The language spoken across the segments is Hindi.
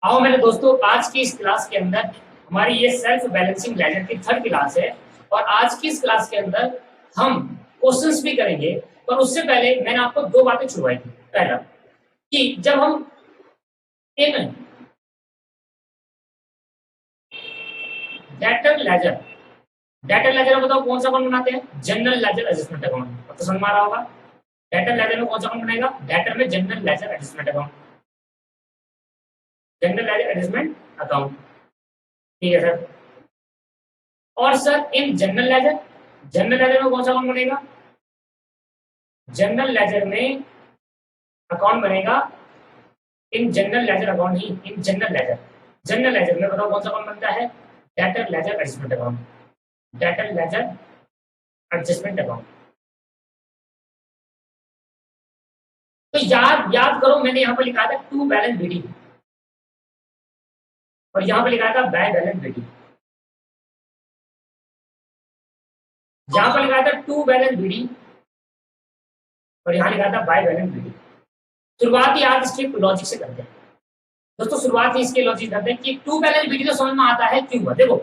आओ मेरे दोस्तों, आज की इस क्लास के अंदर हमारी ये सेल्फ बैलेंसिंग लेजर की थर्ड क्लास है। और आज की इस क्लास के अंदर हम क्वेश्चंस भी करेंगे। पर उससे पहले मैंने आपको दो बातें छुड़वाई थी। पहला कि जब हम इन डेटर लेजर में बताओ कौन सा अकाउंट बनाते हैं? General ledger adjustment account. तो समझ में आ रहा होगा। डेटर लेजर में कौन सा अकाउंट बनेगा? डेटर में general ledger adjustment account, general ledger adjustment account. ठीक है सर। और सर इन जनरल लेजर में कौन सा अकाउंट बनेगा? जनरल लेजर में अकाउंट बनेगा इन जनरल लेजर अकाउंट ही इन जनरल लेजर में बताओ कौन सा अकाउंट बनता है? Debtor ledger adjustment account, debtor ledger adjustment account. तो याद याद करो, मैंने यहां पर लिखा था टू बैलेंस बीडी और यहां पर लिखा था बाय बैलेंस बीडी। यहां पर लिखा था टू बैलेंस बीडी और यहां लिखा था बाय बैलेंस बीडी। शुरुआत ही आज इसके लॉजिक से करते हैं दोस्तों। शुरुआत ही इसके लॉजिक करते हैं कि टू बैलेंस बीडी तो समझ में आता है क्यों हुआ। देखो,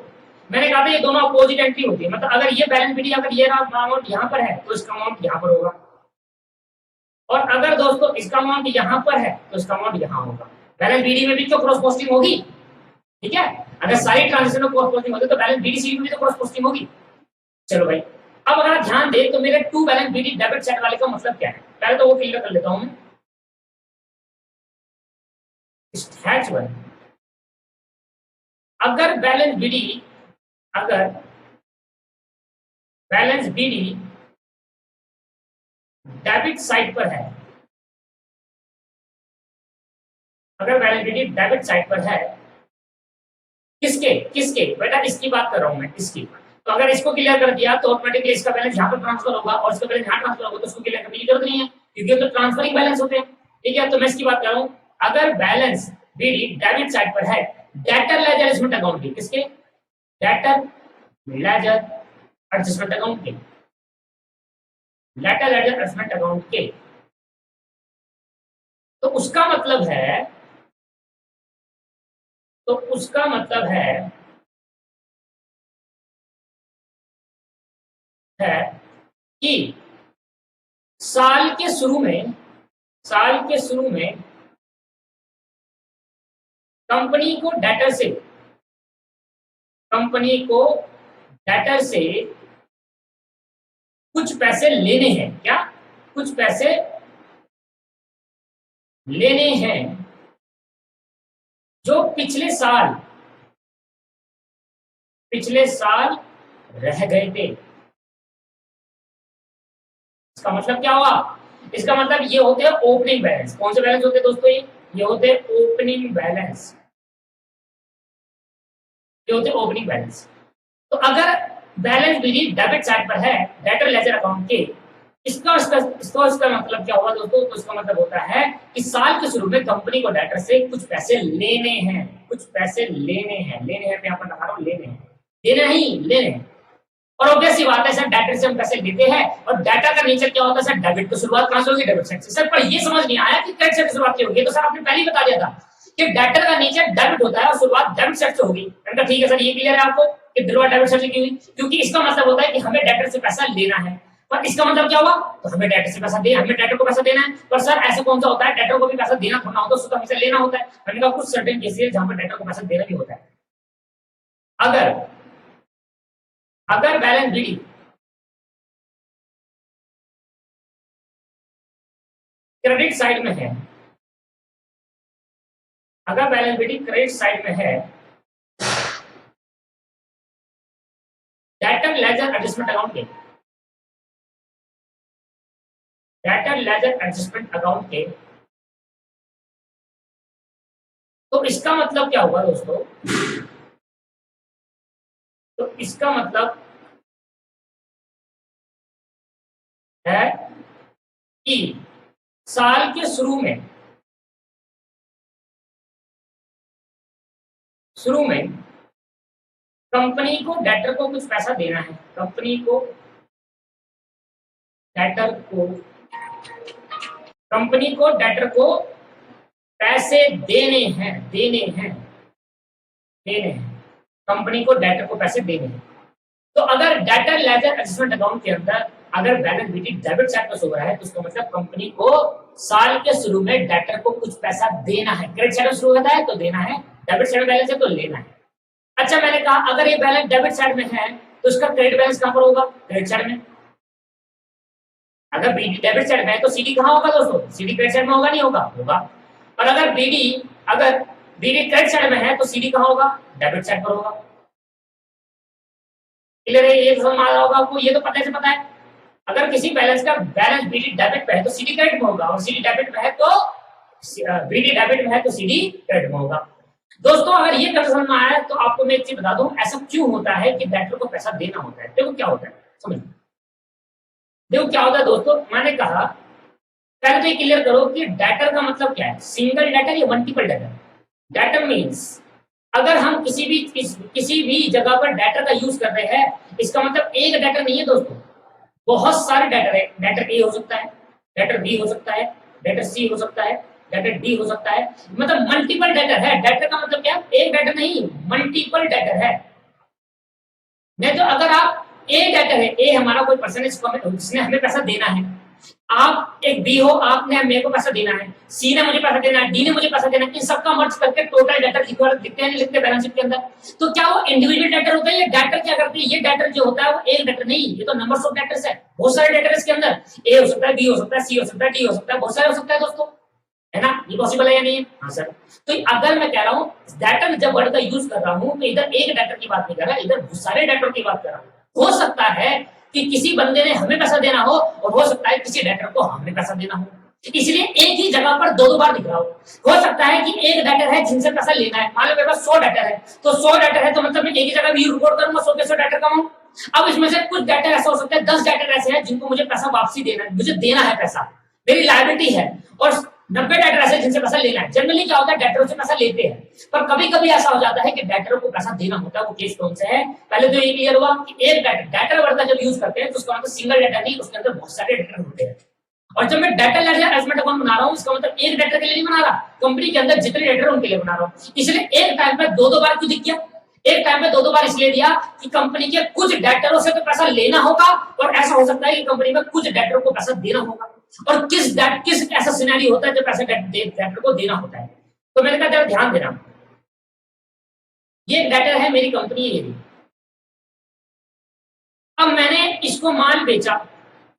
मैंने कहा था ये दोनों अपोजिट एंट्री होती है। मतलब अगर ये बैलेंस बीडी अगर ये अमाउंट यहाँ पर है तो इसका अमाउंट यहाँ पर होगा, और अगर दोस्तों इसका अमाउंट यहाँ पर है तो इसका अमाउंट यहाँ होगा। बैलेंस बीडी में भी तो क्रॉस पोस्टिंग होगी, ठीक है। अगर सारी ट्रांजेक्शन में क्रॉस पोस्टिंग होती है तो बैलेंस बीडी सी में भी तो क्रॉस पोस्टिंग होगी। चलो भाई, अब अगर आप ध्यान दें तो मेरे to balance BD debit side वाले का मतलब क्या है, पहले तो वो क्लियर कर लेता हूं मैं। स्टैच वन, अगर बैलेंस बीडी डेबिट साइड पर है, अगर बैलेंस बीडी डेबिट साइड पर है, किसके किसके बेटा, इसकी बात कर रहा हूं मैं, इसकी। तो अगर इसको क्लियर कर दिया तो ऑटोमेटिकली इसका बैलेंस यहाँ पर ट्रांसफर होगा और इसका बैलेंस यहाँ ट्रांसफर होगा, तो उसको क्लियर करने की जरूरत नहीं है क्योंकि तो ट्रांसफरिंग बैलेंस होते हैं। ठीक है, तो मैं इसकी बात कर रहा हूँ। अगर बैलेंस बीडी डेबिट साइड पर है डेटर लेजर एडजस्टमेंट अकाउंट की, किसके? डेटर लेजर एडजस्टमेंट अकाउंट के, डेटर लेजर एडजस्टमेंट अकाउंट के। तो उसका मतलब है है कि साल के शुरू में कंपनी को डेटर से कुछ पैसे लेने हैं। क्या? कुछ पैसे लेने हैं जो पिछले साल रह गए थे। इसका मतलब क्या हुआ? इसका मतलब ये होते हैं ओपनिंग बैलेंस। कौन से बैलेंस होते हैं दोस्तों? ये होते हैं ओपनिंग बैलेंस, ये होते हैं ओपनिंग बैलेंस। तो अगर बैलेंस बीडी डेबिट साइड पर है डेटर लेजर अकाउंट के, इसका मतलब क्या होगा दोस्तों? तो इसका मतलब होता है कि साल के शुरू में कंपनी को डेटर से कुछ पैसे लेने हैं, लेने हैं पे यहाँ पर लगा रहा हूँ, लेने हैं। और ऑब्वियस सी बात है सर, डेटर से हम पैसे लेते हैं और डाटा का नेचर क्या होता है सर? डेबिट। तो शुरुआत कहां से होगी? डेबिट साइड से। सर पर ये समझ नहीं आया कि क्रेडिट साइड से शुरुआत क्यों होगी। तो सर आपने पहले ही बता दिया था कि डेटर का नेचर डेबिट होता है और शुरुआत डेबिट साइड से होगी। मैंने कहा ठीक है सर, ये क्लियर है आपको कि शुरुआत डेबिट साइड से क्यों हुई? क्योंकि इसका मतलब होता है कि हमें डेटर से पैसा लेना है। पर इसका मतलब क्या हुआ? तो हमें डेटर से पैसा देना, हमें डेटर को पैसा देना है। पर सर ऐसा कौन सा होता है डेटर को भी पैसा देना थोड़ा होता है, उसको हमेशा लेना होता है। मैंने कहा कुछ सर्टेन केसेस है जहां पर डेटर को पैसा देना भी होता है। अगर बैलेंस बीडी क्रेडिट साइड में है, अगर बैलेंस बीडी क्रेडिट साइड में है, डेटर लेजर एडजस्टमेंट अकाउंट के, डेटर लेजर एडजस्टमेंट अकाउंट के, तो इसका मतलब क्या होगा दोस्तों? तो इसका मतलब है कि साल के शुरू में कंपनी को डेटर को कुछ पैसा देना है। कंपनी को डेटर को पैसे देने हैं, देने हैं, देने हैं, कंपनी को डेटर को पैसे देने हैं। तो अगर डेटर लेजर एडजस्टमेंट अकाउंट के अंदर अगर बैलेंस शीट डेबिट साइड पर शो रहा है तो उसका मतलब कंपनी को साल के शुरू में डेटर को कुछ पैसा देना है। क्रेडिट साइड में शुरू होता है तो देना है, डेबिट साइड में बैलेंस है तो लेना है। अच्छा, मैंने कहा अगर ये बैलेंस डेबिट साइड में है तो उसका क्रेडिट बैलेंस कहां पर होगा? क्रेडिट साइड में। अगर बीडी डेबिट साइड में है तो सीडी कहां होगा दोस्तों? सीडी क्रेडिट साइड में होगा, नहीं होगा? होगा। और अगर बीडी क्रेडिट साइड में है तो सीडी कहां होगा? डेबिट साइड पर होगा। क्लियर है? ये समझ में आ रहा होगा आपको, ये तो पता से पता है। अगर किसी बैलेंस का बैलेंस बीडी डेबिट पे है तो सीडी क्रेडिट में होगा, और सीडी डेबिट में है तो बीडी डेबिट में है तो सीडी क्रेडिट में होगा। दोस्तों अगर ये कल समझ में आया तो आपको मैं एक चीज बता दूं, ऐसा क्यों होता है कि डेटर को पैसा देना होता है। देखो क्या होता है, समझ देखो क्या होता है दोस्तों। मैंने कहा पहले तो ये क्लियर करो कि डेटर का मतलब क्या है, सिंगल डेटर या मल्टीपल डेटर। डेटर मीन्स अगर हम किसी भी जगह पर डेटर का यूज कर रहे हैं, इसका मतलब एक डेटर नहीं है दोस्तों, बहुत सारे डेटर है। डेटर ए हो सकता है, डेटर बी हो सकता है, डेटर सी हो सकता है, डेटर डी हो सकता है, मतलब मल्टीपल डेटर है। डेटर का मतलब क्या, एक डेटर नहीं, मल्टीपल डेटर है। नहीं तो अगर आप ए डेटर है, ए हमारा कोई पर्सन है जिसने हमें पैसा देना है, आप एक बी हो, आपने मेरे को पैसा देना है, सी ने मुझे पैसा देना है, डी ने मुझे पैसा देना है, इन सबका मर्ज करके टोटल डेटर लिखते हैं, लिखते बैलेंस शीट के अंदर। तो क्या वो इंडिविजुअल डेटर होता है? ये डेटर क्या करते हैं, ये डेटर जो होता है वो एक डेटर नहीं, ये तो नंबर्स ऑफ डेटर्स है, बहुत सारे डेटर इसके अंदर। ए हो सकता है, बी हो सकता है, सी हो सकता है, डी हो सकता है, बहुत सारे हो सकता है दोस्तों, है ना? ये पॉसिबल है या नहीं है? हाँ सर। तो अगर मैं कह रहा हूँ डेटर, जब वर्ड का यूज कर रहा हूँ तो इधर एक डेटर की बात नहीं कर रहा, इधर बहुत सारे डेटर की बात कर रहा हूँ। हो सकता है कि किसी बंदे ने हमें पैसा देना हो, और हो सकता है किसी डेटर को हमें पैसा देना हो, इसलिए एक ही जगह पर दो बार दिख रहा हो सकता है कि एक डेटर है जिनसे पैसा लेना है, मान लो मेरे पास 100 डेटर है, तो 100 डेटर है तो मतलब मैं एक ही जगह भी रिकॉर्ड करूंगा 100 के 100 डेटर का अमाउंट। अब इसमें से कुछ डेटर ऐसा हो सकता है, 10 डेटर ऐसे हैं जिनको मुझे पैसा वापसी देना है, मुझे देना है पैसा, मेरी लायबिलिटी है, और 90 डेटर ऐसे जिनसे पैसा लेना है। जनरली क्या होता है, डेटरों से पैसा लेते हैं, पर कभी कभी ऐसा हो जाता है कि डेटरों को पैसा देना होता है। वो केस कौन सा है? पहले तो ये क्लियर हुआ कि एक डेटर वर्ड का जब यूज करते हैं तो उसका मतलब सिंगल डेटर नहीं, उसके अंदर बहुत सारे डेटर होते हैं। और जब मैं डेटर लेजर एडजस्टमेंट अकाउंट बना रहा हूँ, इसका मतलब एक डेटर के लिए नहीं बना रहा, कंपनी के अंदर जितने डेटर उनके लिए बना रहा हूँ। इसलिए एक टाइम पे दो बार क्यों दिख गया? एक टाइम पे दो बार इसलिए दिया कि कंपनी के कुछ डेटरों से तो पैसा लेना होगा, और ऐसा हो सकता है कि कंपनी में कुछ डेटरों को पैसा देना होगा, और किस ऐसा सिनेरियो होता है जब पैसा डेटर को देना होता है। तो मैंने कहा जरा ध्यान देना, ये डेटर है, मेरी कंपनी है ये। अब मैंने इसको माल बेचा,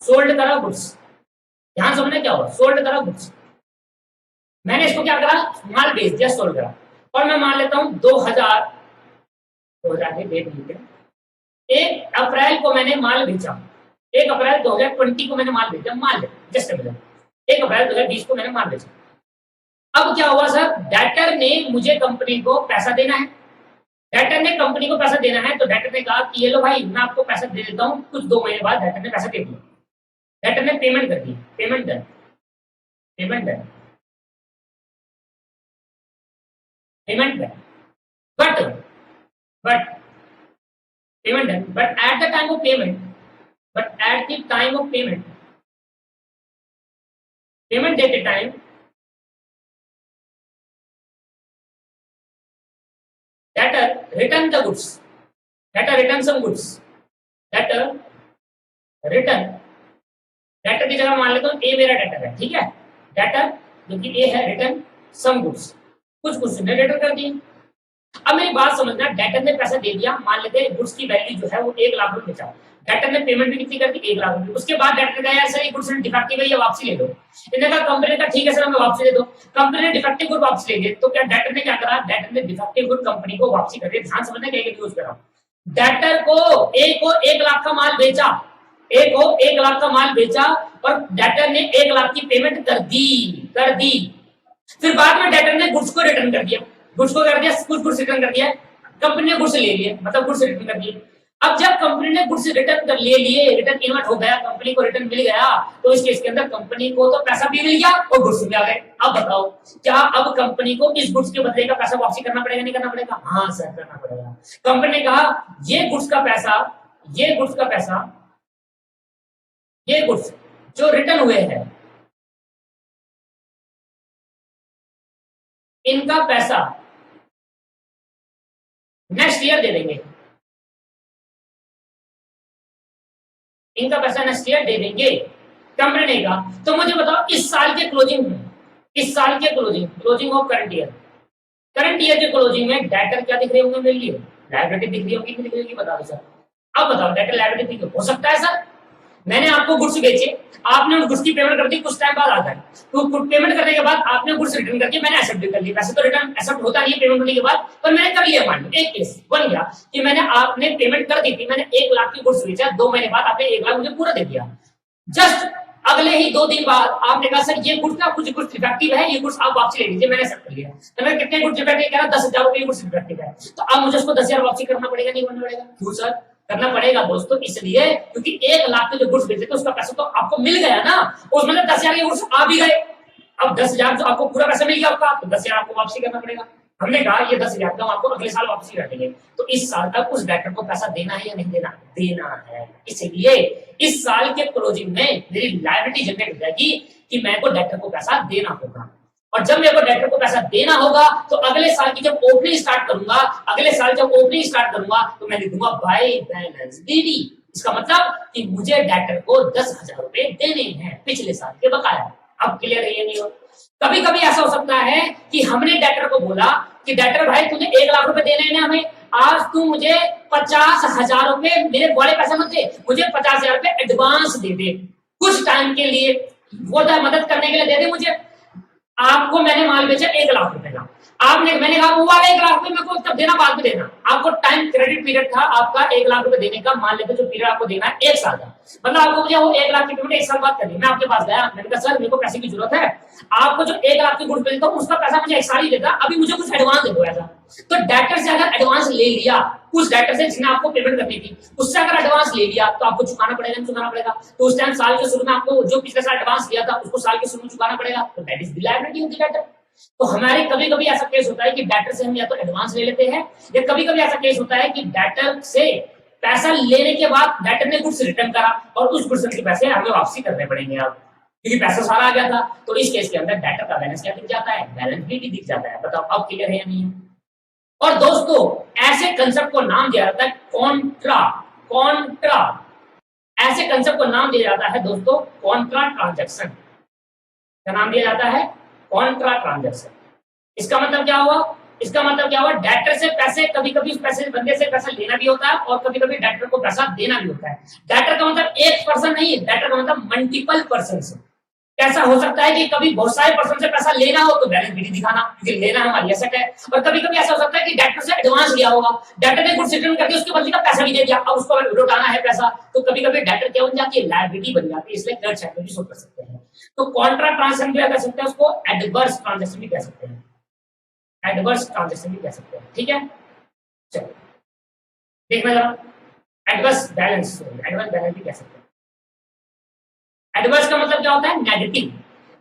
सोल्ड करा गुड्स, ध्यान समझना क्या हुआ, सोल्ड करा गुड्स, मैंने इसको क्या करा, माल बेच दिया, सोल्ड करा, और मैं मान लेता हूं 2000 की डेट नहीं है, 1 अप्रैल को मैंने माल बेचा, 1 अप्रैल 2020 को मैंने माल बेचा, मान ले जस्ट 1 अप्रैल 2020 को मैंने माल बेचा। अब क्या हुआ सर, डेटर ने मुझे कंपनी को पैसा देना है, डेटर ने कंपनी को पैसा देना है, तो डेटर ने कहा कि ये लो भाई मैं आपको पैसा दे देता हूँ। कुछ 2 महीने बाद डेटर ने पैसा दे दिया, डेटर ने पेमेंट कर दी, payment done, payment done, payment done, but payment done, but at the time of payment, payment date time, debtor return the goods, debtor return some goods, debtor return, debtor की जगह मान लेता हूँ ए मेरा डेटर है, ठीक है, डेटर जो कि ए है, रिटर्न सम गुड्स, कुछ गुड्स ने रिटर्न कर दिए। अब मेरी बात समझना, डेटर ने पैसा दे दिया, मान लेते हैं गुड्स की वैल्यू जो है वो 1 लाख रुपए बेचा, डेटर ने पेमेंट भी कितनी कर दी, 1 लाख रुपए। उसके बाद डेटर कहा यार सर ये गुड्स डिफेक्टिव है, ये वापसी ले लो। इन्होंने कहा, कंपनी का ठीक है सर हमें वापसी दे दो, कंपनी ने डिफेक्टिव गुड वापसी ले ली, तो क्या डेटर ने क्या करा, डेटर ने डिफेक्टिव गुड कंपनी को वापसी कर दी। ध्यान समझना क्या यूज कर रहा हूं, डेटर को 1 लाख का माल बेचा, ए को 1 लाख का माल बेचा, और डेटर ने 1 लाख की पेमेंट कर दी। फिर बाद में डेटर ने गुड्स को रिटर्न कर दिया, गुड्स को कर दिया, कुछ गुड्स रिटर्न कर दिया, कंपनी ने गुड्स ले लिए, मतलब गुड्स रिटर्न कर दिए। अब जब कंपनी ने गुड्स रिटर्न कर ले लिए, रिटर्न इन्वर्ट हो गया, कंपनी को रिटर्न मिल गया, तो इस केस के अंदर कंपनी को तो पैसा भी मिल गया और गुड्स भी आ गए। अब बताओ क्या अब कंपनी को इस गुड्स के बदले का पैसा वापसी करना पड़ेगा, नहीं करना पड़ेगा? हाँ सर करना पड़ेगा। कंपनी ने कहा ये गुड्स का पैसा, ये गुड्स जो रिटर्न हुए हैं, इनका पैसा नेक्स्ट ईयर दे देंगे, इनका पैसा नेक्स्ट ईयर दे देंगे कंपनी का। तो मुझे बताओ इस साल के क्लोजिंग में, इस साल के क्लोजिंग ऑफ करंट ईयर के क्लोजिंग में डेटर क्या दिख रहे होंगे मेरे लिए? लायबिलिटी दिख रही होगी कि दिख रही होगी? बता दो सर। अब बताओ डेटर लायबिलिटी दिख हो सकता है सर? मैंने आपको गुड्स बेचे, आपने उस गुड्स की पेमेंट कर दी, कुछ टाइम बाद आता है तो पेमेंट करने के बाद आपने गुड्स रिटर्न करके मैंने एक्सेप्ट कर लिया। वैसे तो रिटर्न एक्सेप्ट होता नहीं है पेमेंट होने के बाद, पर मैंने कर लिया। मान लो एक केस बन गया कि मैंने आपने पेमेंट कर दी थी, मैंने 1 लाख की गुड्स बेचा, 2 महीने बाद आपने 1 लाख मुझे पूरा दे दिया। जस्ट अगले ही 2 दिन बाद आपने कहा सर ये गुड्स ना कुछ गुड्स डिफेक्टिव है, ये गुड्स आप वापसी ले लीजिए। मैंने एक्सेप्ट कर लिया। तो मैंने कितने गुड्स डिफेक्टिव कह रहा 10,000 रुपए गुड्स डिफेक्टिव है, तो अब मुझे उसको 10,000 वापसी करना पड़ेगा नहीं करना पड़ेगा? क्यों सर करना पड़ेगा दोस्तों? इसलिए क्योंकि 1 लाख के जो गुड्स बेचे थे उसका पैसा तो आपको मिल गया ना, उसमें 10,000 के गुड्स आ भी गए। अब 10,000 जो आपको पूरा पैसा मिल गया आपका, तो 10,000 आपको वापसी करना पड़ेगा। हमने कहा ये 10,000 का आपको अगले साल वापसी कर देंगे, तो इस साल तक उस डेटर को पैसा देना है या नहीं देना? देना है। इसलिए इस साल के क्लोजिंग में मेरी लायबिलिटी जनरेट हो जाएगी कि मेरे को डेटर को पैसा देना होगा, और जब मेरे को डेटर को पैसा देना होगा तो अगले साल की जब ओपनिंग स्टार्ट करूंगा, अगले साल जब ओपनिंग स्टार्ट करूंगा तो मैं लिखूंगा बाय बैलेंस बीडी। इसका मतलब कि मुझे डेटर को 10,000 रुपए देने हैं पिछले साल के बकाया। अब क्लियर है ये नहीं हो? कभी कभी ऐसा हो सकता है कि हमने डेटर को बोला कि डेटर भाई तुझे 1 लाख रुपए देने हैं हमें, आज तू मुझे 50,000 रुपए, मेरे बड़े पैसे मत दे, मुझे 50,000 रुपए एडवांस दे दे कुछ टाइम के लिए, वो मदद करने के लिए दे दे मुझे। आपको मैंने माल बेचा 1 लाख रुपए का, आपने मैंने कहा वो वाला 1 लाख रुपए मेरे को तब देना, बाद में देना। आपको टाइम क्रेडिट पीरियड था आपका 1 लाख रुपए देने का, मान लेते जो पीरियड आपको देना है 1 साल का, मतलब आपको मुझे वो 1 लाख की पेमेंट 1 साल बाद करनी। मैं आपके पास गया, मैंने कहा सर मेरे को पैसे की जरूरत है, आपको जो 1 लाख की गुड्स बेचता हूं उसका पैसा मुझे 1 साल ही देता, अभी मुझे कुछ एडवांस दे दो। ऐसा तो डेटर से अगर एडवांस ले लिया, उस डेटर से जिसने आपको पेमेंट करनी थी उससे अगर एडवांस ले लिया तो आपको चुकाना पड़ेगा नहीं चुकाना पड़ेगा? तो उस टाइम साल के शुरू में आपको जो पिछले साल एडवांस लिया था उसको साल के शुरू में चुकाना पड़ेगा। तो that is the liability of the debtor. तो हमारे कभी कभी ऐसा केस होता है कि डेटर से हम या तो एडवांस ले लेते हैं, या कभी कभी ऐसा केस होता है कि डेटर से पैसा लेने के बाद डेटर ने गुड्स रिटर्न करा और उस गुड्स के पैसे हमें वापसी करने पड़ेंगे अब, क्योंकि पैसा सारा आ गया था। तो इस केस के अंदर डेटर का बैलेंस क्या दिख जाता है? बैलेंस शीट दिख जाता है। बताओ अब क्लियर है या नहीं? और दोस्तों ऐसे कंसेप्ट को नाम दिया जाता है कॉन्ट्रा। ऐसे कंसेप्ट को नाम दिया जाता है दोस्तों कॉन्ट्रा ट्रांजैक्शन। क्या नाम दिया जाता है? Contra transaction. इसका मतलब क्या हुआ? इसका मतलब क्या हुआ? डेटर से पैसे, कभी कभी उस पैसे बंदे से पैसा लेना भी होता है और कभी कभी डेटर को पैसा देना भी होता है। डेटर का मतलब एक पर्सन नहीं, डेटर का मतलब मल्टीपल पर्सन से। कैसा हो सकता है कि कभी बहुत सारे पर्सन से पैसा लेना हो तो बैलेंस शीट दिखाना, क्योंकि लेना हमारी एसेट है, और कभी कभी ऐसा हो सकता है कि डेटर से एडवांस लिया होगा, डेटर ने गुड्स रिटर्न करके उसके बदले का पैसा भी दे दिया, अब उसको लौटाना है पैसा, तो कभी कभी डेटर क्या बन जाती है? लायबिलिटी बन जाती है। इसलिए क्रेडिट साइड में भी शो कर सकते हैं। तो कॉन्ट्रा ट्रांजैक्शन भी कह सकते हैं, उसको एडवर्स ट्रांजैक्शन भी कह सकते हैं, एडवर्स ट्रांजैक्शन भी कह सकते हैं। ठीक है, चलो देखना जरा, एडवर्स बैलेंस भी कह सकते हैं। एडवर्स का मतलब क्या होता है? नेगेटिव।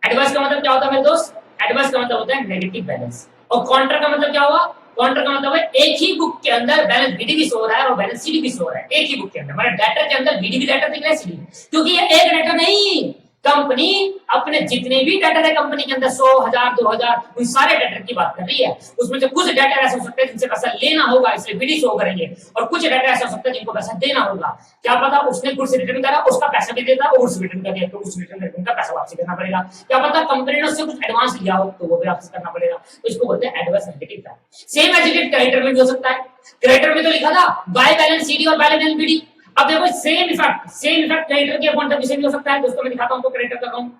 एडवर्स का मतलब क्या होता है मेरे दोस्त? एडवर्स का मतलब होता है नेगेटिव बैलेंस। और कॉन्ट्रा का मतलब क्या हुआ? कॉन्ट्रा का मतलब है एक ही बुक के अंदर बैलेंस बीडी भी शो हो रहा है और बैलेंस सीडी भी शो हो रहा है, एक ही बुक के अंदर। मतलब डेटर के अंदर बीडी भी डेटर दिख रहा है, सीडी, क्योंकि ये एक डेटर नहीं, कंपनी अपने जितने भी डेटर है कंपनी के अंदर 100, 1000, 2000, उन सारे डेटर की बात कर रही है। उसमें से कुछ डेटर ऐसे हो सकते हैं जिनसे पैसा लेना होगा इसलिए बीडी शो करेंगे, और कुछ डेटर ऐसे हो सकते हैं जिनको पैसा देना होगा। क्या पता उसने गुड्स रिटर्न करा, उसका पैसा भी देता और गुड्स रिटर्न कर दिया तो उस रिटर्न का पैसा वापसी करना पड़ेगा। क्या पता कंपनी ने उससे कुछ एडवांस लिया हो तो वो भी वापस करना पड़ेगा। तो इसको बोलते हैं adverse negative balance. Same as it is creditor में भी हो सकता है। क्रेडिटर में तो लिखा था बाय बैलेंस सीडी और बाय बैलेंस बीडी। अब देखो सेम इफेक्ट क्रेडिटर के अकाउंट में भी हो सकता है। दोस्तों मैं दिखाता हूं आपको क्रेडिटर का अकाउंट।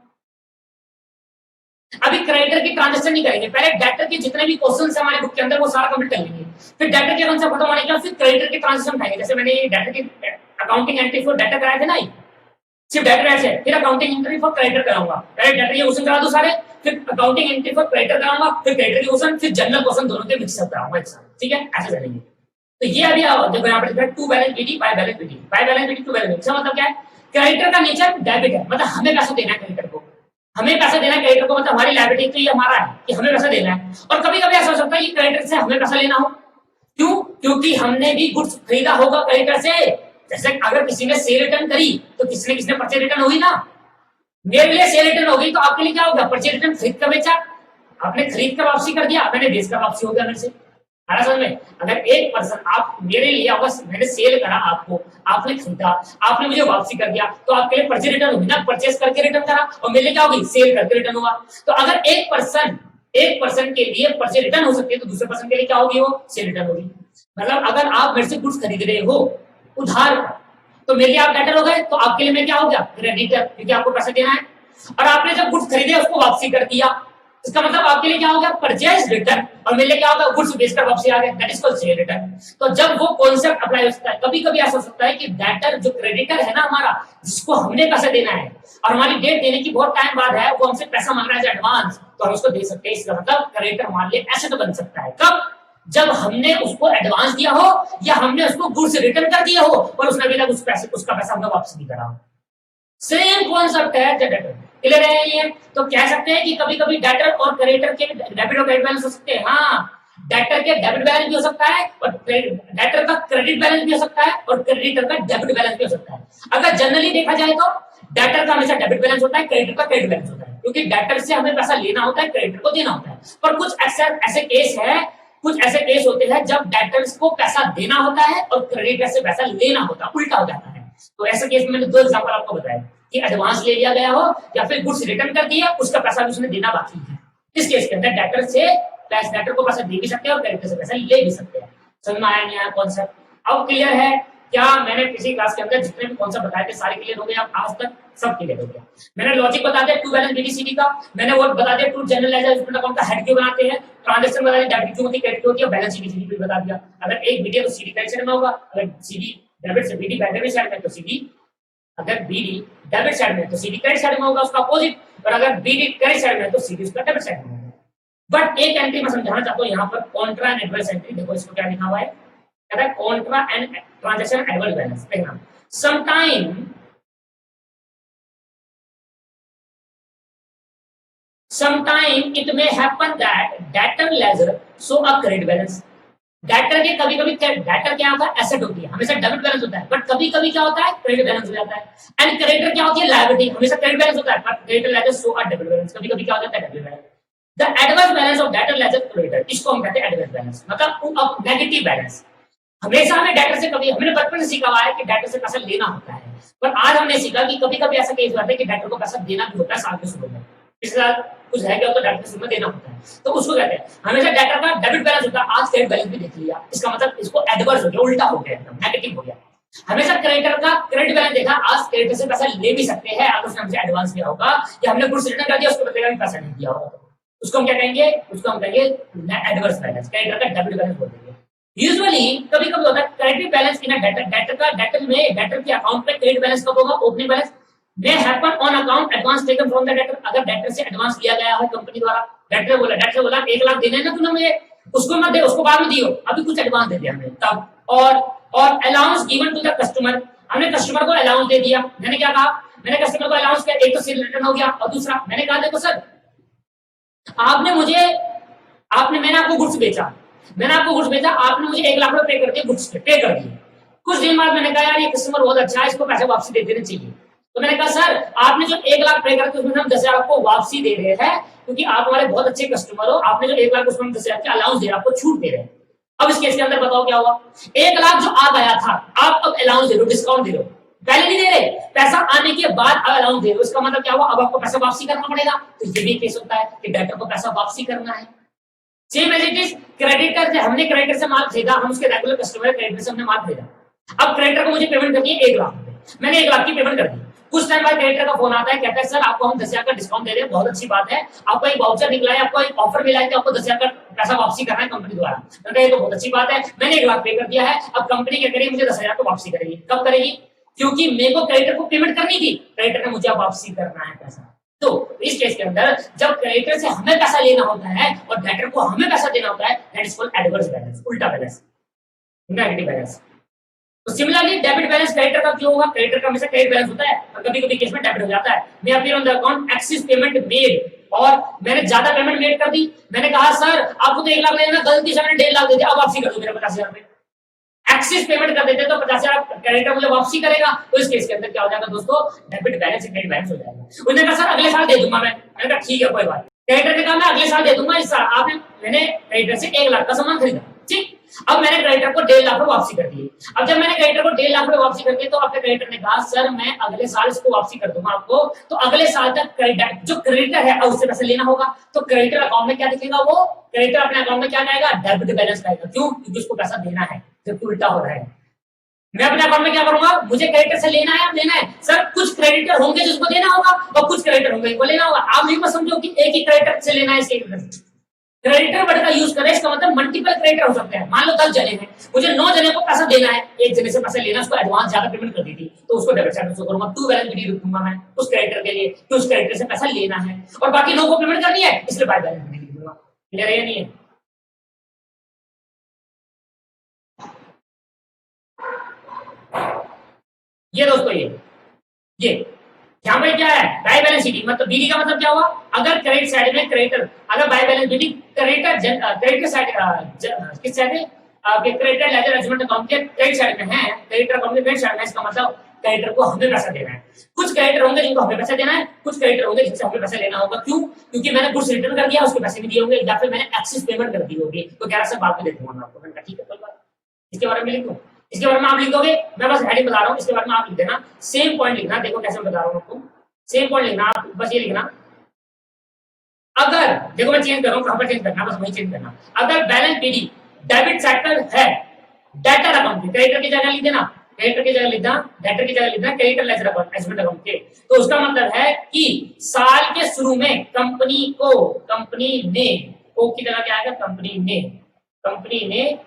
अभी क्रेडिटर की ट्रांजैक्शन नहीं करेंगे, पहले डेटर के जितने भी क्वेश्चंस है हमारे बुक के अंदर वो सारा कंप्लीट कर लेंगे, फिर डेटर के कंसेप्ट खत्म होने के बाद फिर क्रेडिटर की ट्रांजैक्शन उठाएंगे। जैसे मैंने डेटर की अकाउंटिंग एंट्री फॉर डेटर कराए थे ना, सिर्फ डेटर ऐसे, फिर अकाउंटिंग एंट्री फॉर क्रेडिटर कराऊंगा, पहले डेटर के क्वेश्चन करा दो सारे, फिर अकाउंटिंग एंट्री फॉर क्रेडिटर कराऊंगा, फिर क्रेडिटर के क्वेश्चन, फिर जनरल क्वेश्चन दोनों के मिक्सअप कराऊंगा एक साथ। ठीक है, ऐसे करेंगे। तो ये अभी देखो यहाँ पर to balance BD by balance BD, by balance BD to balance BD. इसका मतलब क्या है? क्रेडिटर का नेचर डेबिट है, मतलब हमें पैसा देना है क्रेडिटर को, हमें पैसा देना है क्रेडिटर को, मतलब हमारी लायबिलिटी तो ये हमारा है कि हमें पैसा देना है। और कभी कभी ऐसा हो सकता है कि क्रेडिटर से हमें पैसा लेना हो, क्यों? क्योंकि हमने भी गुड्स खरीदा होगा क्रेडिटर से। जैसे अगर किसी ने सेल रिटर्न करी तो किसने परचेज रिटर्न हुई ना, मेरे लिए सेल रिटर्न हो गई तो आपके लिए क्या होगा? परचेज रिटर्न खरीद कर बेचा। आपने खरीद कर वापसी कर दिया, मैंने बेच कर वापसी हो गया मेरे से। आया समझ में? अगर एक पर्सन आप मेरे लिए बस मैंने सेल करा आपको, आपने खरीदा, आपने मुझे वापसी कर दिया, तो आपके लिए पर्चे रिटर्न होगी ना, परचेस करके रिटर्न करा, और मेरे लिए क्या होगी, सेल करके रिटर्न हुआ। तो अगर एक पर्सन के लिए पर्चे रिटर्न हो सकती है, तो दूसरे पर्सन के लिए क्या होगी, वो सेल रिटर्न होगी। मतलब अगर आप मेरे से गुड्स खरीद रहे हो उधार, तो मेरे लिए आप डेटर हो गए, तो आपके लिए मैं क्या हो गया, क्रेडिटर, क्योंकि आपको पैसा देना है। और आपने जब गुड्स खरीदे उसको वापसी कर दिया, इसका मतलब आपके लिए क्या हो गया, परचेज रिटर्न, और मेरे लिए क्या होगा, गुड्स बेचकर वापसी आ गया, that is called cell return. तो जब वो कॉन्सेप्ट अप्लाई हो सकता है, कभी कभी ऐसा हो सकता है कि डेटर जो क्रेडिटर है ना हमारा, जिसको हमने पैसा देना है और हमारी डेट देने की बहुत टाइम बाद है, वो हमसे पैसा मांग रहा है एडवांस, तो हम उसको दे सकते हैं। इसका मतलब क्रेडिटर हमारे लिए एसेट बन सकता है। कब? जब हमने उसको एडवांस दिया हो या हमने उसको गुड्स रिटर्न कर दिया हो और उसने अभी तक उसका पैसा हमने वापस नहीं करा हो। सेम कॉन्सेप्ट है डेटर। क्लियर है ये? तो कह सकते हैं कि कभी कभी डेटर और क्रेडिटर के डेबिट और क्रेडिट बैलेंस हो सकते हैं। हाँ, डेटर के डेबिट बैलेंस भी हो सकता है और डेटर का क्रेडिट बैलेंस भी हो सकता है और क्रेडिटर का डेबिट बैलेंस भी हो सकता है। अगर जनरली देखा जाए तो डेटर का हमेशा डेबिट बैलेंस होता है, क्रेडिटर का क्रेडिट बैलेंस होता है, क्योंकि डेटर से हमें पैसा लेना होता है, क्रेडिटर को देना होता है। पर कुछ ऐसे केस होते हैं जब डेटर्स को पैसा देना होता है और क्रेडिटर से पैसा लेना होता है, उल्टा हो जाता है। तो ऐसे केस में मैंने दो एग्जांपल आपको बताया कि एडवांस ले लिया गया हो या फिर गुड्स रिटर्न कर दिया, उसका पैसा भी उसने देना बाकी है। इस केस के अंदर डेटर को पैसा दे भी सकते हैं और क्रेडिटर से पैसा ले भी सकते हैं। समझ में आया नहीं आया कॉन्सेप्ट? अब क्लियर है क्या? मैंने पिछली क्लास के अंदर जितने भी कॉन्सेप्ट बताए थे सारे क्लियर हो गए? अब आज तक सब क्लियर हो गया। मैंने लॉजिक बता दिया टू बैलेंस बीडीसीडी का, मैंने वो बता दिया टू जनरल लेजर अकाउंट का हेड क्यों बनाते हैं, ट्रांजैक्शन बता दिया, डेबिट क्यों होती है, क्रेडिट क्यों होती है, बैलेंस शीट भी बता दिया। अगर एक बीडी है तो सीडी क्रेडिट साइड में होगा, अगर सीडी डेबिट से बीडी डेबिट साइड में तो सीडी, अगर बीडी डेबिट साइड में तो सीडी क्रेडिट साइड में होगा उसका अपोजिट, और अगर बीडी क्रेडिट साइड में तो सीडी उसका डेबिट साइड में होगा। बट एक एंट्री मैं समझाना चाहता हूं यहां पर, कॉन्ट्रा एंड एडवर्स एंट्री। देखो इसको क्या लिखा हुआ है, कहता है Contra and transaction adverse balance. देखना, sometime it may happen that debtor ledger show a credit balance। Debtor के कभी कभी डेटर क्या होता है, एसेट होती है, हमेशा डेबिट बैलेंस होता है, बट कभी कभी क्या होता है, क्रेडिट बैलेंस हो जाता है। एंड क्रेडिटर क्या होती है, लायबिलिटी, हमेशा क्रेडिट बैलेंस होता है, but creditor ledger show a debit balance, कभी कभी क्या होता है, debit balance. The adverse balance of debtor ledger creditor, इसको हम कहते हैं एडवर्स बैलेंस, मतलब नेगेटिव बैलेंस। हमेशा हमें डेटर से, कभी हमने बचपन से सीखा हुआ है कि डेटर से पैसा लेना होता है, पर आज हमने सीखा कि कभी कभी ऐसा केस होता है कि डेटर को पैसा देना भी होता है साल के शुरू में, पिछले साल कुछ है क्या, तो डेटर के शुरू में देना होता है, तो उसको कहते हैं हमेशा डेटर का डेबिट बैलेंस होता है। आज क्रेडिट बैलेंस भी देख लिया, इसका मतलब इसको एडवर्स हो गया, उल्टा हो गया, एकदम नेगेटिव हो गया। हमेशा क्रेडिटर का क्रेडिट बैलेंस देखा, आज क्रेडिटर से पैसा ले भी सकते हैं अगर उसने हमसे एडवांस लिया होगा या हमने गुड्स रिटर्न कर दिया, उसको बदले में पैसा नहीं दिया होगा, उसको हम क्या कहेंगे, उसको हम कहेंगे एडवर्स बैलेंस, क्रेडिटर का डेबिट बैलेंस बोल देंगे। यूजुअली कभी कभी होता है क्रेडिट बैलेंस इन डेटर के अकाउंट में क्रेडिट बैलेंस कब होगा, opening balance may happen on account advance taken from the debtor। अगर डेटर से एडवांस लिया गया है कंपनी द्वारा, डेटर बोला 1 लाख देने ना तूने मुझे, उसको मत दे, उसको बाद में दियो, अभी कुछ एडवांस दे दिया हमने तब। और allowance given to the customer, हमने कस्टमर को अलाउंस दे दिया। मैंने क्या कहा, मैंने कस्टमर को अलाउंस किया, एक तो सेल रिटर्न हो गया और दूसरा मैंने कहा देखो सर मैंने आपको गुड्स बेचा, आपने मुझे 1 लाख रुपए पे कर दिए, गुड्स पे कर दिए। कुछ दिन बाद मैंने कहा यार ये कस्टमर बहुत अच्छा है, इसको पैसे वापसी दे देने चाहिए। तो मैंने कहा सर आपने जो 1 लाख पे करके उसमें हम 10,000 आपको वापसी दे रहे हैं, क्योंकि आप हमारे बहुत अच्छे कस्टमर हो, आपने जो 1 लाख उसमें हम 10,000 का अलाउंस दे रहे हैं, आपको छूट दे रहे हैं। अब इस केस के अंदर बताओ क्या हुआ, 1 लाख जो आ गया था आप अब अलाउंस दे रहे हो, डिस्काउंट दे रहे हो, पहले नहीं दे रहे, पैसा आने के बाद अब अलाउंस दे रहे हो, इसका मतलब क्या हुआ, अब आपको पैसा वापसी करना पड़ेगा। तो ये भी केस होता है कि डेटर को पैसा वापसी करना है। Same as it is creditor से, हमने क्रेडिटर से माल खरीदा, हम उसके रेगुलर कस्टमर, क्रेडिटर से हमने माल खरीदा, अब क्रेडिटर को मुझे पेमेंट करनी है 1 लाख रुपए, मैंने 1 लाख की पेमेंट कर दी। कुछ टाइम बाद क्रेडिटर का फोन आता है, कहता है सर आपको हम 10,000 का डिस्काउंट दे रहे हैं, बहुत अच्छी बात है, आपको एक वाउचर निकला है, आपको एक ऑफर मिला है कि आपको 10,000 का पैसा वापसी करना है कंपनी द्वारा। मैंने ये तो बहुत अच्छी बात है, मैंने 1 लाख पे कर दिया है, अब कंपनी क्या करेगी, मुझे 10,000 को वापसी करेगी। कब करेगी, क्योंकि मेरे को क्रेडिटर को पेमेंट करनी थी, क्रेडिटर ने मुझे वापसी करना है पैसा। तो इस केस के अंदर जब क्रेडिटर से हमें पैसा लेना होता है और डेटर को हमें पैसा देना होता है, that is called adverse balance, उल्टा बैलेंस, नेगेटिव बैलेंस। तो सिमिलरली डेबिट बैलेंस क्रेडिटर का क्यों होगा, क्रेडिटर का हमेशा क्रेडिट बैलेंस होता है और कभी-कभी केस में डेबिट हो जाता है। मैं appear on the account axis payment made, और मैंने ज्यादा पेमेंट मेड कर दी, मैंने कहा सर आपको तो 1 लाख लेना, गलती से मैंने 1.5 लाख दे दिया, अब वापसी कर दो मेरे 50,000 रुपए। एक्सिस पेमेंट कर देते तो 50,000 क्रेडिटर मुझे वापसी करेगा, तो इस केस के अंदर क्या हो जाएगा दोस्तों, डेबिट बैलेंस क्रेडिट बैलेंस हो जाएगा। उसने कहा सर अगले साल दे दूंगा मैंने कहा ठीक है कोई बात। क्रेडिटर ने कहा मैं अगले साल दे दूंगा, इस साल आपने मैंने क्रेडिटर से 1 लाख का सामान खरीदा, ठीक। अब मैंने क्रेडिटर को 1.5 लाख वापसी कर दी। अब जब मैंने क्रेडिटर को 1.5 लाख वापसी कर दी तो आपके क्रेडिटर ने कहा सर मैं अगले साल इसको वापसी कर दूंगा आपको, तो अगले साल तक जो क्रेडिटर है उससे पैसे लेना होगा। तो क्रेडिटर अकाउंट में क्या दिखेगा, वो क्रेडिटर अपने अकाउंट में क्या आएगा, डेबिट बैलेंस आएगा। क्यों? क्योंकि उसको पैसा देना है, जबकि उल्टा हो रहा है। मैं अपने अकाउंट में क्या करूंगा, मुझे क्रेडिटर से लेना है, अब लेना है सर, कुछ क्रेडिटर होंगे जिसको देना होगा और कुछ क्रेडिटर होंगे जिसको लेना होगा। आप नहीं मत समझो कि एक ही क्रेडिटर से लेना है, इसके क्रेडिटर वर्ड का यूज करें, इसका मतलब मल्टीपल क्रेडिटर हो सकते हैं। मान लो 10 जने हैं, मुझे 9 जने को पैसा देना है, एक जने से पैसा लेना, उसको एडवांस ज्यादा पेमेंट कर दी थी, तो उसको डेबिट साइड में करूंगा, टू बैलेंस बिडी रखूंगा मैं उस क्रेडिटर के लिए कि उस क्रेडिटर से पैसा लेना है और बाकी 9 को पेमेंट करनी है, इसलिए बाय बैलेंस बिडी लिखूंगा। क्लियर है या नहीं है? ये दोस्तों ये यहाँ पे क्या है, बाय बैलेंस शीट, मतलब बीडी का मतलब क्या हुआ, अगर क्रेडिट साइड में क्रेडिटर, अगर by balance BD creditor side किस साइड है आपके क्रेडिटर लेजर अरेंजमेंट अकाउंट के क्रेडिट साइड में है, क्रेडिटर अकाउंट के क्रेडिट साइड में, इसका मतलब क्रेडिटर को हमें पैसा देना है। कुछ क्रेडिटर होंगे जिनको हमें पैसा देना है, कुछ क्रेडिटर होंगे जिनसे हमें पैसा लेना होगा। क्यों? क्योंकि मैंने गुड्स रिटर्न कर दिया, उसके पैसे नहीं दिए होंगे, या फिर मैंने एक्सेस पेमेंट कर दी होगी, तो 11 से बाद में दे दूंगा मैं आपको। मैंने कहा ठीक है कोई बात, इसके बारे में लिख दूं, इसके बारे में आप लिख दोगे, मैं बस हेडिंग बता रहा हूँ, इसके बारे में आप लिख देना, सेम पॉइंट लिखना। देखो कैसे मैं बता रहा हूँ आपको, सेम पॉइंट लिखना, आप बस ये लिखना, अगर देखो मैं चेंज कर रहा हूँ, कहां पर चेंज करना, बस वही चेंज करना। अगर बैलेंस बीडी डेबिट साइड पर है, डेटर अकाउंट की, क्रेडिटर की जगह लिख देना, क्रेडिटर की जगह लिखना, डेटर की जगह लिखना creditor ledger account arrangement account के, तो उसका मतलब है कि साल के शुरू में कंपनी ने को की जगह क्या आएगा, कंपनी ने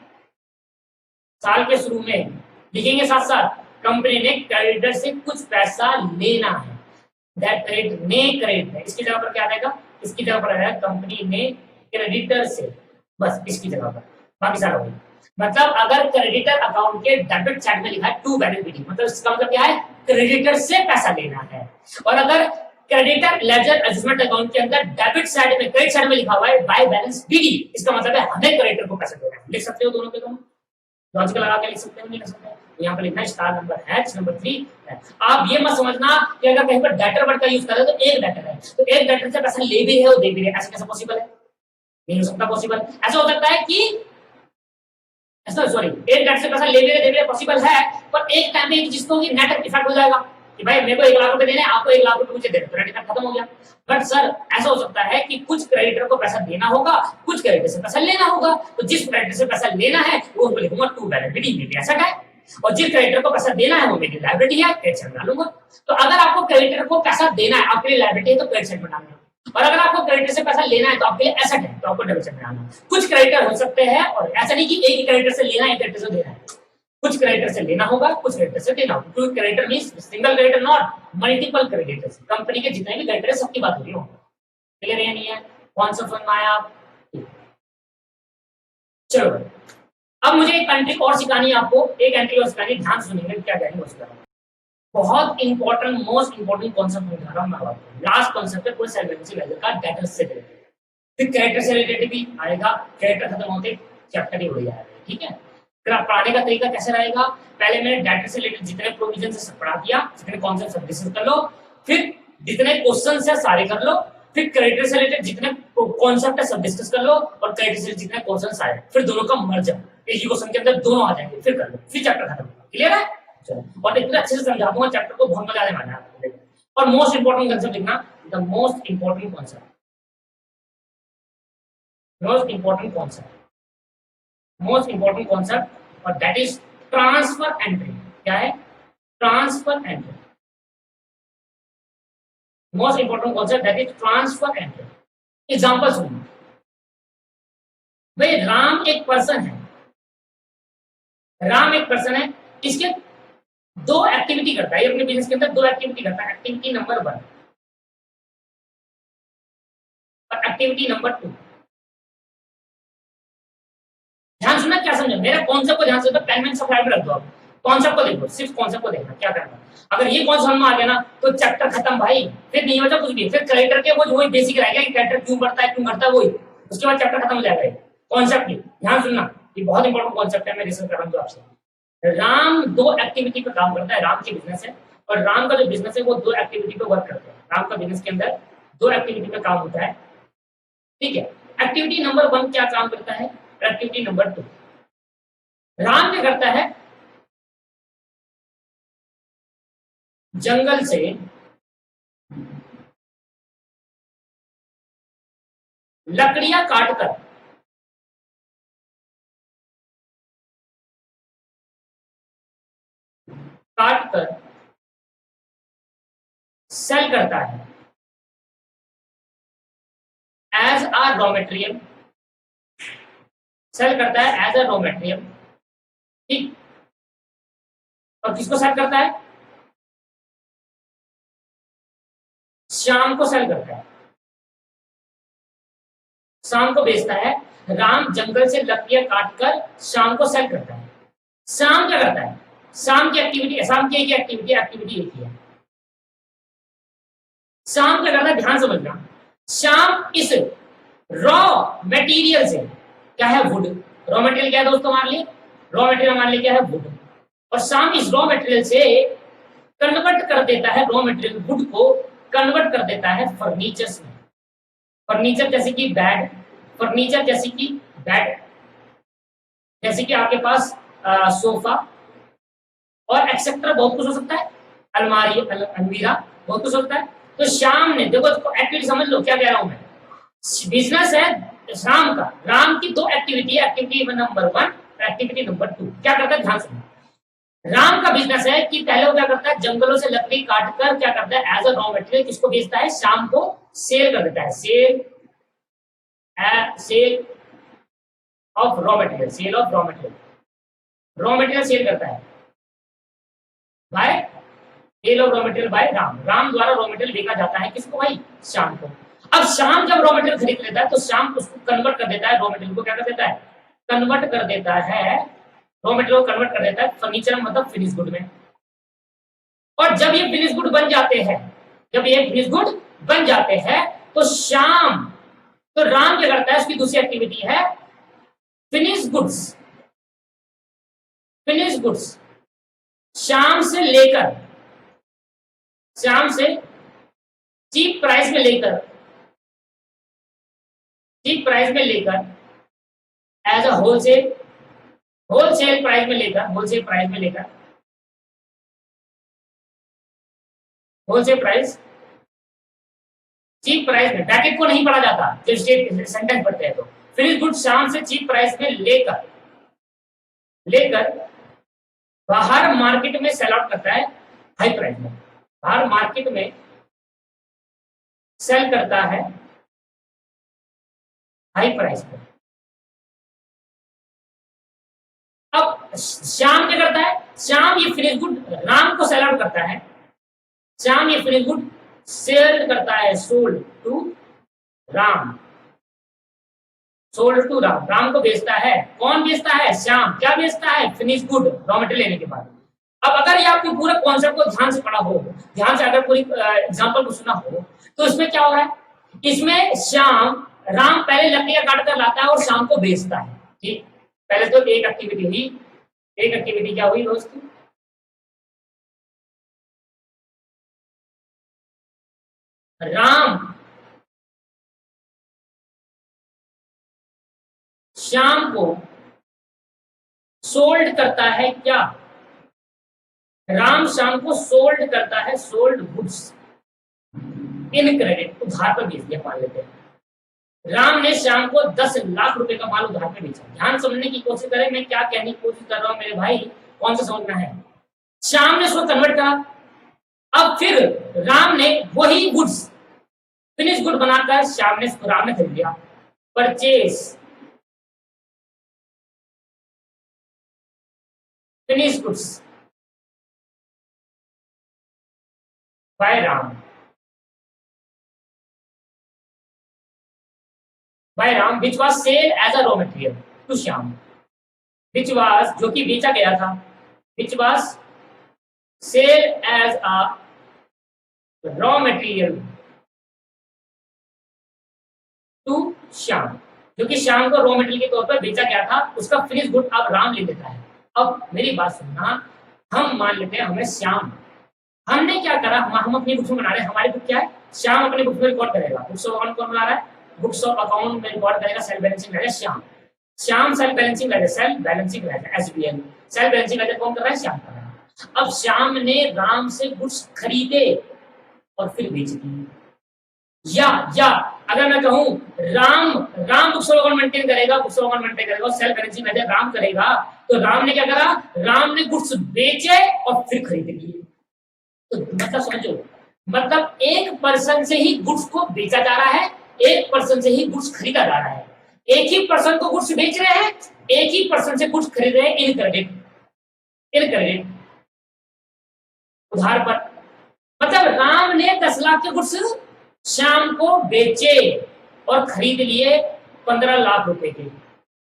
साल के शुरू में लिखेंगे साथ साथ, कंपनी ने क्रेडिटर से कुछ पैसा लेना है, दैट क्रेडिट ने क्रेडिट है, इसकी जगह पर क्या आएगा, इसकी जगह पर आएगा कंपनी ने क्रेडिटर से, बस इसकी जगह पर, बाकी सारा वही। मतलब अगर क्रेडिटर अकाउंट के डेबिट साइड में लिखा है टू बैलेंस बीडी, मतलब इसका मतलब क्या है, क्रेडिटर से पैसा लेना है। और अगर क्रेडिटर लेजर एडजस्टमेंट अकाउंट के अंदर डेबिट साइड में, क्रेडिट साइड में लिखा हुआ है बाय बैलेंस बीडी, इसका मतलब है हमें क्रेडिटर को पैसा देना है। लिख सकते हो दोनों के दोनों, लॉजिकल लगा के लिख सकते हो, नहीं लिख सकते, तो यहाँ पर लिखना है स्टार नंबर हैच नंबर 3 है। आप ये मत समझना कि अगर कहीं पर डेटर वर्ड का यूज करें तो एक डेटर है, तो एक डेटर से पैसा ले भी है और दे भी है, ऐसा कैसे पॉसिबल है? नहीं हो सकता पॉसिबल। ऐसा हो सकता है कि सॉरी, एक डेटर से पैसा ले भी दे भी पॉसिबल है, पर एक टाइम में एक चीज को नेट इफेक्ट हो जाएगा कि भाई मेरे को 1 लाख रुपए देने हैं, आपको 1 लाख रुपए मुझे देने, तो नेट इफेक्ट खत्म हो गया। बट सर ऐसा हो सकता है कि कुछ क्रेडिटर को पैसा देना होगा, कुछ क्रेडिटर से पैसा लेना होगा, तो जिस क्रेडिटर से पैसा लेना है वो लिखूंगा टू बैलेंस बीडी, मेरी एसेट है, और जिस क्रेडिटर को पैसा देना है वो मेरी लायबिलिटी है, क्रेडिट साइड में डालूंगा। तो अगर आपको क्रेडिटर को पैसा देना है, आपके लिए लायबिलिटी है तो क्रेडिट साइड में डालना, और अगर आपको क्रेडिटर से पैसा लेना है तो आपके लिए एसेट है, तो आपको डेबिट साइड में डालना। कुछ क्रेडिटर हो सकते हैं, और ऐसा नहीं कि एक ही क्रेडिटर से लेना है, एक क्रेडिटर से देना है, कुछ क्रेडिटर से लेना होगा, कुछ क्रेडिटर से देना होगा। क्योंकि creditor means single creditor, not multiple creditors. Company के जितने भी क्रेडिटर है सबकी बात हो रही हो, क्लियर है नहीं है? कौन सा समझ में आया आप? चलो अब मुझे एक एंट्री और सिखानी है आपको, एक एंट्री और सिखानी, ध्यान सुनिएगा क्या जाएंगे उसका। बहुत इंपॉर्टेंट, मोस्ट इंपॉर्टेंट कॉन्सेप्ट समझा रहा हूं मैं आपको। लास्ट कॉन्सेप्ट है पूरे सॉल्वेंसी वैल्यू का, डेटर से रिलेटेड, फिर कैरेक्टर से रिलेटेड भी आएगा, कैरेक्टर खत्म होते चैप्टर ही हो जाएगा, ठीक है। फिर पढ़ाने का तरीका कैसे रहेगा, पहले मैंने डेटर से रिलेटेड जितने प्रोविजन है सब पढ़ा दिया, जितने कॉन्सेप्ट सब डिस्कस कर लो, फिर जितने क्वेश्चन है सारे कर लो, फिर क्रेडिटर से रिलेटेड जितने कॉन्सेप्ट है सब डिस्कस कर लो, और क्रेडिटर से जितने क्वेश्चन आए फिर दोनों का मर्ज, एक ही क्वेश्चन के अंदर दोनों आ जाएंगे, फिर कर लो, फिर चैप्टर खत्म। क्लियर है? चलो, और इतने अच्छे से समझा दूंगा चैप्टर को, बहुत मजा आने वाला है। और मोस्ट इंपोर्टेंट कंसेप्ट लिखना, the most important concept, most important concept, और दैट इज ट्रांसफर एंट्री। क्या है? Transfer entry, most important concept that is transfer entry. Example सुनिए, भाई राम एक पर्सन है, राम एक पर्सन है, इसके 2 एक्टिविटी करता है, अपने बिजनेस के अंदर 2 एक्टिविटी करता है, एक्टिविटी नंबर 1 और एक्टिविटी नंबर 2। ध्यान सुनना, क्या समझे मेरा कॉन्सेप्ट को, ध्यान से तो पेन में सफाई में रख दो, आप कॉन्सेप्ट को देखो, सिर्फ कॉन्सेप्ट को देखना क्या करना। अगर ये कॉन्सेप्ट में आ गया ना तो चैप्टर खत्म भाई, फिर नहीं बचा कुछ भी, फिर कैरेक्टर के वो बेसिक रहेगा कि कैरेक्टर क्यों बढ़ता है, क्यों घटता है, वही उसके बाद चैप्टर खत्म हो जाएगा। कॉन्सेप्ट की ध्यान सुनना, ये बहुत इंपॉर्टेंट कॉन्सेप्ट है, मैं डिस्कस कर रहा हूँ आपसे। राम 2 एक्टिविटी पे काम करता है, राम की बिजनेस है, और राम का जो बिजनेस है वो 2 एक्टिविटी पे वर्क करता है। राम का बिजनेस के अंदर 2 एक्टिविटी पे काम होता है, ठीक है। एक्टिविटी नंबर 1 क्या काम करता है, एक्टिविटी नंबर 2 राम क्या करता है, जंगल से लकड़ियां काटकर सेल करता है as a raw material, sell करता है एज अ रॉ मटेरियल, ठीक। और किसको सेल करता है, शाम को सेल करता है, शाम को बेचता है। राम जंगल से लकड़ियां काटकर शाम को सेल करता है। शाम क्या करता है, शाम की एक्टिविटी, शाम की एक एक्टिविटी, एक्टिविटी एक ही है। शाम क्या करता है, ध्यान समझना, शाम इस रॉ मटेरियल से, क्या है, वुड, रॉ मटेरियल क्या है दोस्तों हमारे लिए, रॉ मटेरियल हमारे लिए क्या है, वुड। और शाम इस रॉ मटेरियल से कन्वर्ट कर देता है, रॉ मटेरियल वुड को कन्वर्ट कर देता है फर्नीचर्स में, फर्नीचर जैसे कि बेड, फर्नीचर जैसे कि बेड, जैसे कि आपके पास सोफा और एक्सेट्रा बहुत कुछ हो सकता है, अलमारी, अलमीरा, बहुत कुछ होता है। तो शाम ने, देखो एक्टिविटी समझ लो क्या कह रहा हूं मैं, बिजनेस है शाम का, राम की 2 एक्टिविटी है, एक्टिविटी नंबर 1, एक्टिविटी नंबर 2 क्या करता है, ध्यान सुनो। राम का बिजनेस है कि पहले वो क्या करता है, जंगलों से लकड़ी काटकर क्या करता है, एज अ रॉ मटेरियल किसको बेचता है, शाम को सेल कर देता है, sale of raw material, sale of raw material, raw material sell करता है by, sale of raw material by Ram, Ram द्वारा रॉ मटेरियल बेचा जाता है किसको भाई, शाम को। अब शाम जब रॉ मटेरियल खरीद लेता है तो शाम उसको कन्वर्ट कर देता है, रॉ मटेरियल को क्या कर देता है, कन्वर्ट कर देता है, रॉ मटेरियल को कन्वर्ट कर देता है फर्नीचर मतलब फिनिश गुड में। और जब ये फिनिश गुड बन जाते हैं, जब ये फिनिश गुड बन जाते हैं तो शाम, तो राम क्या करता है, उसकी दूसरी एक्टिविटी है फिनिश गुड्स, फिनिश गुड्स शाम से लेकर, शाम से चीप प्राइस में लेकर, चीप प्राइस में लेकर as a wholesale, wholesale price में लेकर, होलसेल प्राइस में लेकर, होलसेल प्राइस, चीप प्राइस में, ब्रैकेट को नहीं पढ़ा जाता जब स्टेट सेंटेंस पढ़ते हैं तो, फिनिश गुड शाम से चीप प्राइस में लेकर, लेकर बाहर मार्केट में सेल आउट करता है हाई प्राइस में, बाहर मार्केट में सेल करता है हाई प्राइस पे। अब शाम क्या करता है, शाम ये फिनिश गुड राम को सेल आउट करता है, शाम ये फिनिश गुड सेल करता है, sold to Ram, sold to Ram, Ram को बेचता है, कौन बेचता है, श्याम, क्या बेचता है, फिनिश गुड, रॉ मटेरियल लेने के बाद। अब अगर ये आपके पूरे कॉन्सेप्ट को ध्यान से पढ़ा हो, ध्यान से अगर पूरी एग्जांपल को सुना हो, तो इसमें क्या हो रहा है, इसमें श्याम, राम पहले लकड़ियां काट कर लाता है और शाम को बेचता है, ठीक। पहले तो एक एक्टिविटी हुई, एक एक्टिविटी क्या हुई दोस्तों, राम शाम को सोल्ड करता है, क्या, राम शाम को सोल्ड करता है, सोल्ड गुड्स इन क्रेडिट, उधार पर बेच दिया, मान लेते हैं राम ने शाम को 10 लाख रुपए का माल उधार पे बेचा। ध्यान समझने की कोशिश करें, मैं क्या कहने की कोशिश कर रहा हूं मेरे भाई, कौन सा समझना है। शाम ने उसको कन्वर्ट करा, अब फिर राम ने वही गुड्स फिनिश गुड बनाकर शाम ने, राम ने खरीद लिया, purchase finish goods by Ram, by Ram which was sell as a raw material to Shyam, which was जो कि बेचा गया था, which was sell as a raw material to Shyam, जो कि श्याम को रॉ मटेरियल के तौर पर बेचा गया था, उसका फिनिश गुड अब राम ले लेता है। अब मेरी बात सुनना, हम मान लेते हैं हमें श्याम, हमने क्या करा, हम अपनी बुक्स में बना रहे हैं, हमारी बुक क्या है, श्याम अपनी बुक में रिकॉर्ड करेगा, बुक्स कौन कौन बना रहा है, बुक्स ऑफ अकाउंट में रिकॉर्ड करेगा self balancing ledger Shyam. Shyam self balancing ledger, self balancing ledger SBL, self balancing ledger कौन कर रहा है? श्याम कर रहा है। अब श्याम ने राम से गुड्स खरीदे और फिर बेच दिए। या अगर मैं कहूं Ram books of account maintain करेगा, बुक्स ऑफ अकाउंट मेंटेन करेगा, सेल्फ बैलेंसिंग लेजर राम करेगा, तो राम ने क्या करा? राम ने गुड्स बेचे और फिर खरीद लिए। तो मतलब समझो, मतलब एक पर्सन से ही गुड्स को बेचा जा रहा है, एक पर्सन से ही गुड्स खरीदा जा रहा है। एक ही पर्सन को गुड्स बेच रहे हैं, एक ही पर्सन से गुड्स खरीद रहे हैं इन क्रेडिट उधार पर। मतलब राम ने 10 लाख के गुड्स श्याम को बेचे और खरीद लिए 15 लाख रुपए के।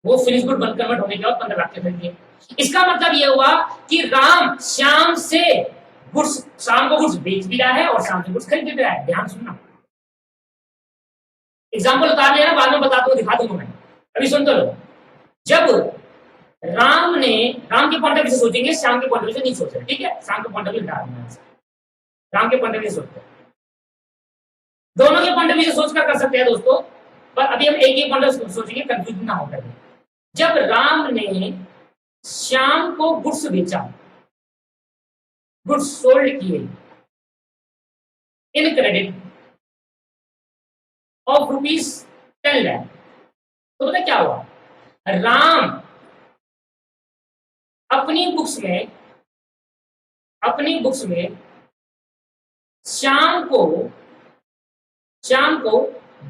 वो फिनिश गुड बन कन्वर्ट होने के बाद 15 लाख के खरीद लिए। इसका मतलब ये हुआ कि राम श्याम से गुड्स, शाम को गुड्स बेच भी रहा है और शाम से गुड्स खरीद भी रहा है। ध्यान सुनना, एग्जाम्पल उतार लेना, बाद में बता दूंगा, दिखा दूंगा मैं, अभी सुन तो लो। जब राम के पॉइंट ऑफ व्यू से सोचेंगे, श्याम के पॉइंट ऑफ व्यू से नहीं सोच रहे, ठीक है? शाम के पॉइंट ऑफ व्यू राम के पॉइंट ऑफ व्यू से सोचते हैं, दोनों के पॉइंट ऑफ व्यू से सोचकर कर सकते हैं दोस्तों, पर अभी हम एक ही पॉइंट ऑफ व्यू सोचेंगे, कंफ्यूजन ना हो कभी। जब राम ने श्याम को गुड्स बेचा, गुड्स सोल्ड किए इन क्रेडिट ऑफ ₹10 लाख, तो पता क्या हुआ? राम अपनी बुक्स में श्याम को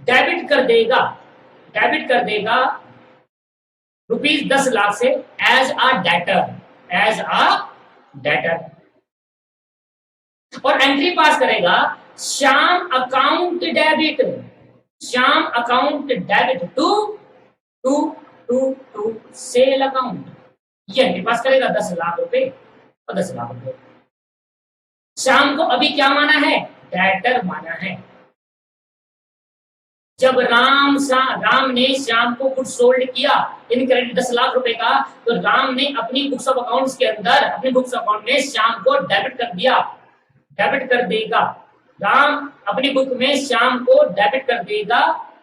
डेबिट कर देगा ₹10 लाख से एज अ डेटर, और एंट्री पास करेगा Shyam account debit to sale account. ये एंट्री पास करेगा 10 लाख रुपए और 10 लाख रुपए। श्याम को अभी क्या माना है? डेटर माना है। जब राम ने श्याम को गुड्स सोल्ड किया इन क्रेडिट 10 लाख रुपए का, तो राम ने अपनी बुक्स ऑफ अकाउंट्स के अंदर, अपनी बुक्स ऑफ अकाउंट में श्याम को डेबिट कर देगा। राम अपनी बुक में श्याम को डेबिट कर देगा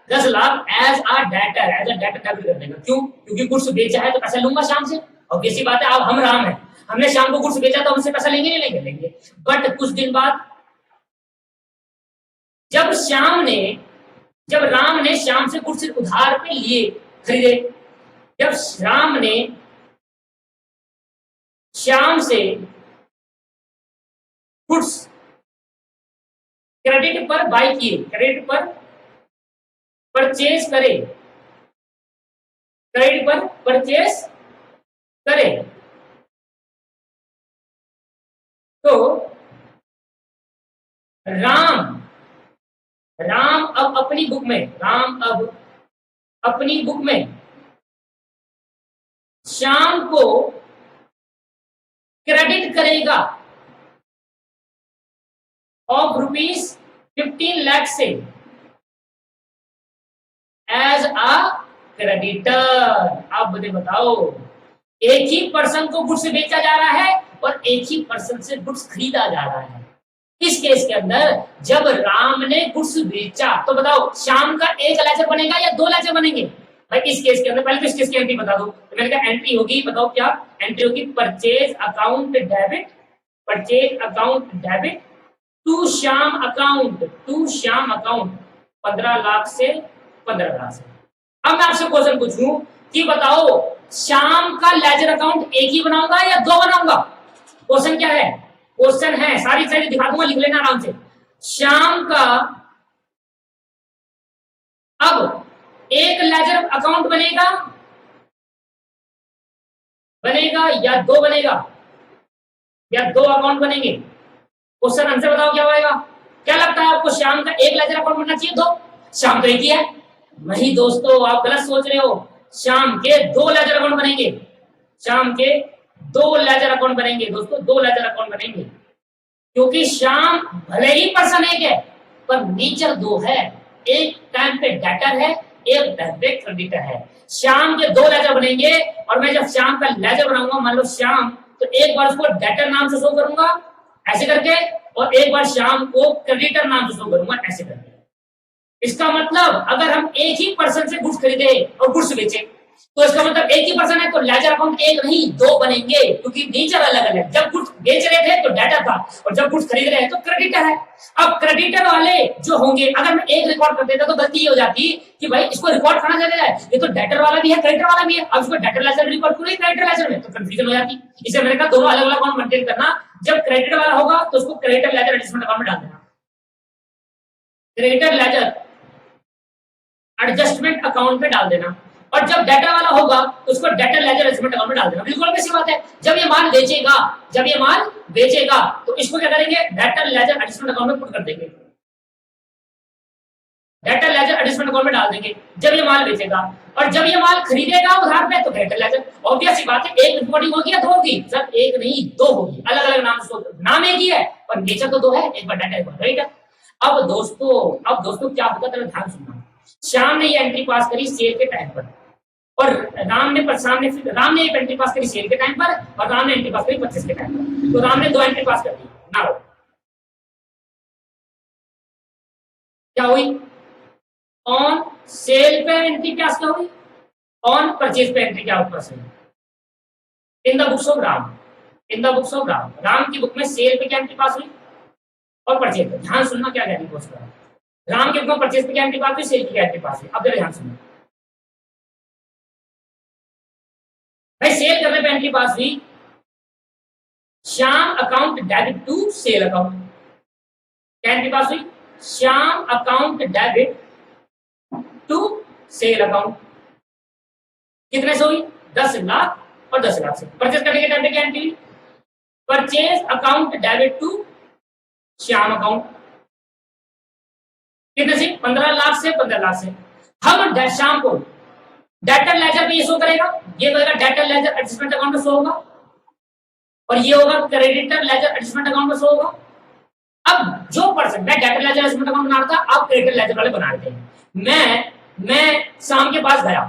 10 lakh as a debtor debit कर देगा। क्यों? क्योंकि गुड्स बेचा है तो पैसा लूंगा श्याम से, और किसी बात है, अब हम राम है, हमने श्याम को गुड्स बेचा तो हमसे पैसा लेंगे नहीं लेंगे। बट कुछ दिन बाद जब राम ने श्याम से गुड्स उधार पे लिए, खरीदे, जब राम ने श्याम से गुड्स क्रेडिट पर बाय किए, क्रेडिट पर परचेज करे, तो राम अब अपनी बुक में श्याम को क्रेडिट करेगा ऑफ ₹15 लाख से एज अ क्रेडिटर। आप मुझे बताओ, एक ही पर्सन को गुड्स बेचा जा रहा है और एक ही पर्सन से गुड्स खरीदा जा रहा है। इस केस के अंदर जब राम ने गुड्स बेचा, तो बताओ श्याम का एक लेजर बनेगा या 2 लेजर बनेंगे? भाई इस केस के अंदर पहले तो इस केस की एंट्री बता दो। तो मैंने कहा एंट्री होगी, बताओ क्या एंट्री होगी? Purchase account debit to Shyam account 15 lakh से 15 लाख से। अब मैं आपसे क्वेश्चन पूछूं कि बताओ श्याम का लेजर अकाउंट एक ही बनाऊंगा या 2 बनाऊंगा? क्वेश्चन क्या है? क्वेश्चन है, सारी चीजें दिखा दूंगा, लिख लेना आराम से। श्याम का अब एक लेजर अकाउंट बनेगा या 2 बनेगा या 2 अकाउंट बनेंगे? क्वेश्चन आंसर बताओ क्या होगा? क्या लगता है आपको? श्याम का एक लेजर अकाउंट बनना चाहिए, 2? श्याम तो एक ही है। नहीं दोस्तों, आप गलत सोच रहे हो। श्याम के 2 लेजर अकाउंट बनेंगे, श्याम के 2 लेजर अकाउंट बनेंगे दोस्तों, 2 लेजर अकाउंट बनेंगे, क्योंकि श्याम भले ही पर्सन एक है पर नेचर 2 है। एक टाइम पे डेटर है, एक टाइम पे क्रेडिटर है। श्याम के 2 लेजर बनेंगे, और मैं जब श्याम का लेजर बनाऊंगा, मान लो श्याम, तो एक बार उसको डेटर नाम से शो करूंगा ऐसे करके, और एक बार श्याम को क्रेडिटर नाम से शो करूंगा ऐसे करके। इसका मतलब अगर हम एक ही पर्सन से गुड्स खरीदे और गुड्स बेचे तो इसका मतलब एक ही पर्सन है तो लेजर अकाउंट एक नहीं दो बनेंगे, क्योंकि नेचर अलग अलग है। जब गुड्स बेच रहे थे तो डेटर था और जब गुड्स खरीद रहे हैं तो क्रेडिटर है। अब क्रेडिटर वाले जो होंगे, अगर मैं एक रिकॉर्ड कर देता तो गलती ये हो जाती कि भाई इसको रिकॉर्ड करना चाहिए, ये तो डेटर वाला भी है क्रेडिटर वाला भी है, अब इसको डेटर लेजर में रिकॉर्ड करो क्रेडिटर लेजर में, तो कंफ्यूजन हो जाती। इसे मैंने कहा दोनों अलग अलग अकाउंट मेंटेन करना। जब क्रेडिटर वाला होगा तो उसको क्रेडिटर लेजर एडजस्टमेंट अकाउंट में डाल देना, क्रेडिटर लेजर एडजस्टमेंट अकाउंट में डाल देना। और जब डेटा वाला होगा तो उसको डेटा लेजर एडजस्टमेंट अकाउंट में डाल देना। बिल्कुल वैसी बात है। जब ये माल बेचेगा तो इसको क्या करेंगे, डेटा लेजर एडजस्टमेंट अकाउंट में पुट कर देंगे, डेटा लेजर एडजस्टमेंट अकाउंट में डाल देंगे जब ये माल बेचेगा। और जब ये माल खरीदेगा उधार पे तो क्रेडिटर लेजर। ऑब्वियस सी बात है, एक रिपोर्टिंग होगी या दो होगी सर? एक नहीं दो होगी, अलग अलग नाम एक ही है पर नेचर तो दो है, एक बार डेटा एक बार क्रेडिटर। अब दोस्तों क्या होगा, तेरा ध्यान सुनना। श्याम ने ये एंट्री पास करी सेल के टाइम पर और राम ने एक एंट्री पास करी सेल के टाइम पर और राम ने एंट्री पास करी परचेस के टाइम पर। तो राम ने दो एंट्री पास कर दी। नाउ क्या हुई, ऑन सेल पे एंट्री पास क्या हुई, ऑन परचेज पे एंट्री क्या पास हुई। In the books of Ram, Ram की बुक में सेल पे क्या एंट्री पास हुई और परचेज पे। ध्यान सुनना क्या कह रही है, राम के बुक में परचेज पे क्या एंट्री पास हुई, सेल की क्या एंट्री पास हुई। अब जरा ध्यान सुनो भाई, सेल करने पे एंट्री पास हुई Shyam account debit to sale account, क्या एंट्री पास हुई, Shyam account debit to sale account. कितने से हुई, 10 लाख और 10 लाख से। परचेज करने के टाइम पे क्या एंट्री हुई, purchase account debit to Shyam account, कितने से, 15 लाख से 15 लाख से। हम शाम को डेटर लेजर पे ये शो करेगा, ये करेगा डेटर लेजर एडजस्टमेंट अकाउंट में शो होगा और ये होगा क्रेडिटर लेजर एडजस्टमेंट अकाउंट में शो होगा। अब जो पर्सन, मैं डेटर लेजर एडजस्टमेंट अकाउंट बना रहा था, आप क्रेडिटर लेजर वाले बना रहे हैं। मैं शाम के पास गया,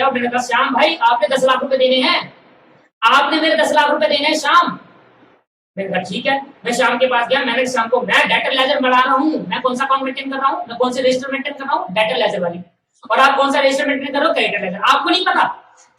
और मैंने कहा श्याम भाई आपने 10 लाख रुपए देने हैं, आपने मेरे 10 लाख रुपए देने हैं श्याम। मैंने कहा ठीक है। मैं शाम के पास गया, मैंने शाम को, मैं डेटर लेजर बना रहा हूँ, मैं कौन सा अकाउंट मेंटेन कर रहा हूँ, मैं कौन से रजिस्टर मेंटेन कर रहा हूँ, डेटर लेजर वाली। और आप कौन सा रजिस्टर मेंटेन कर रहे हो, क्रेडिटर लेजर। आपको नहीं पता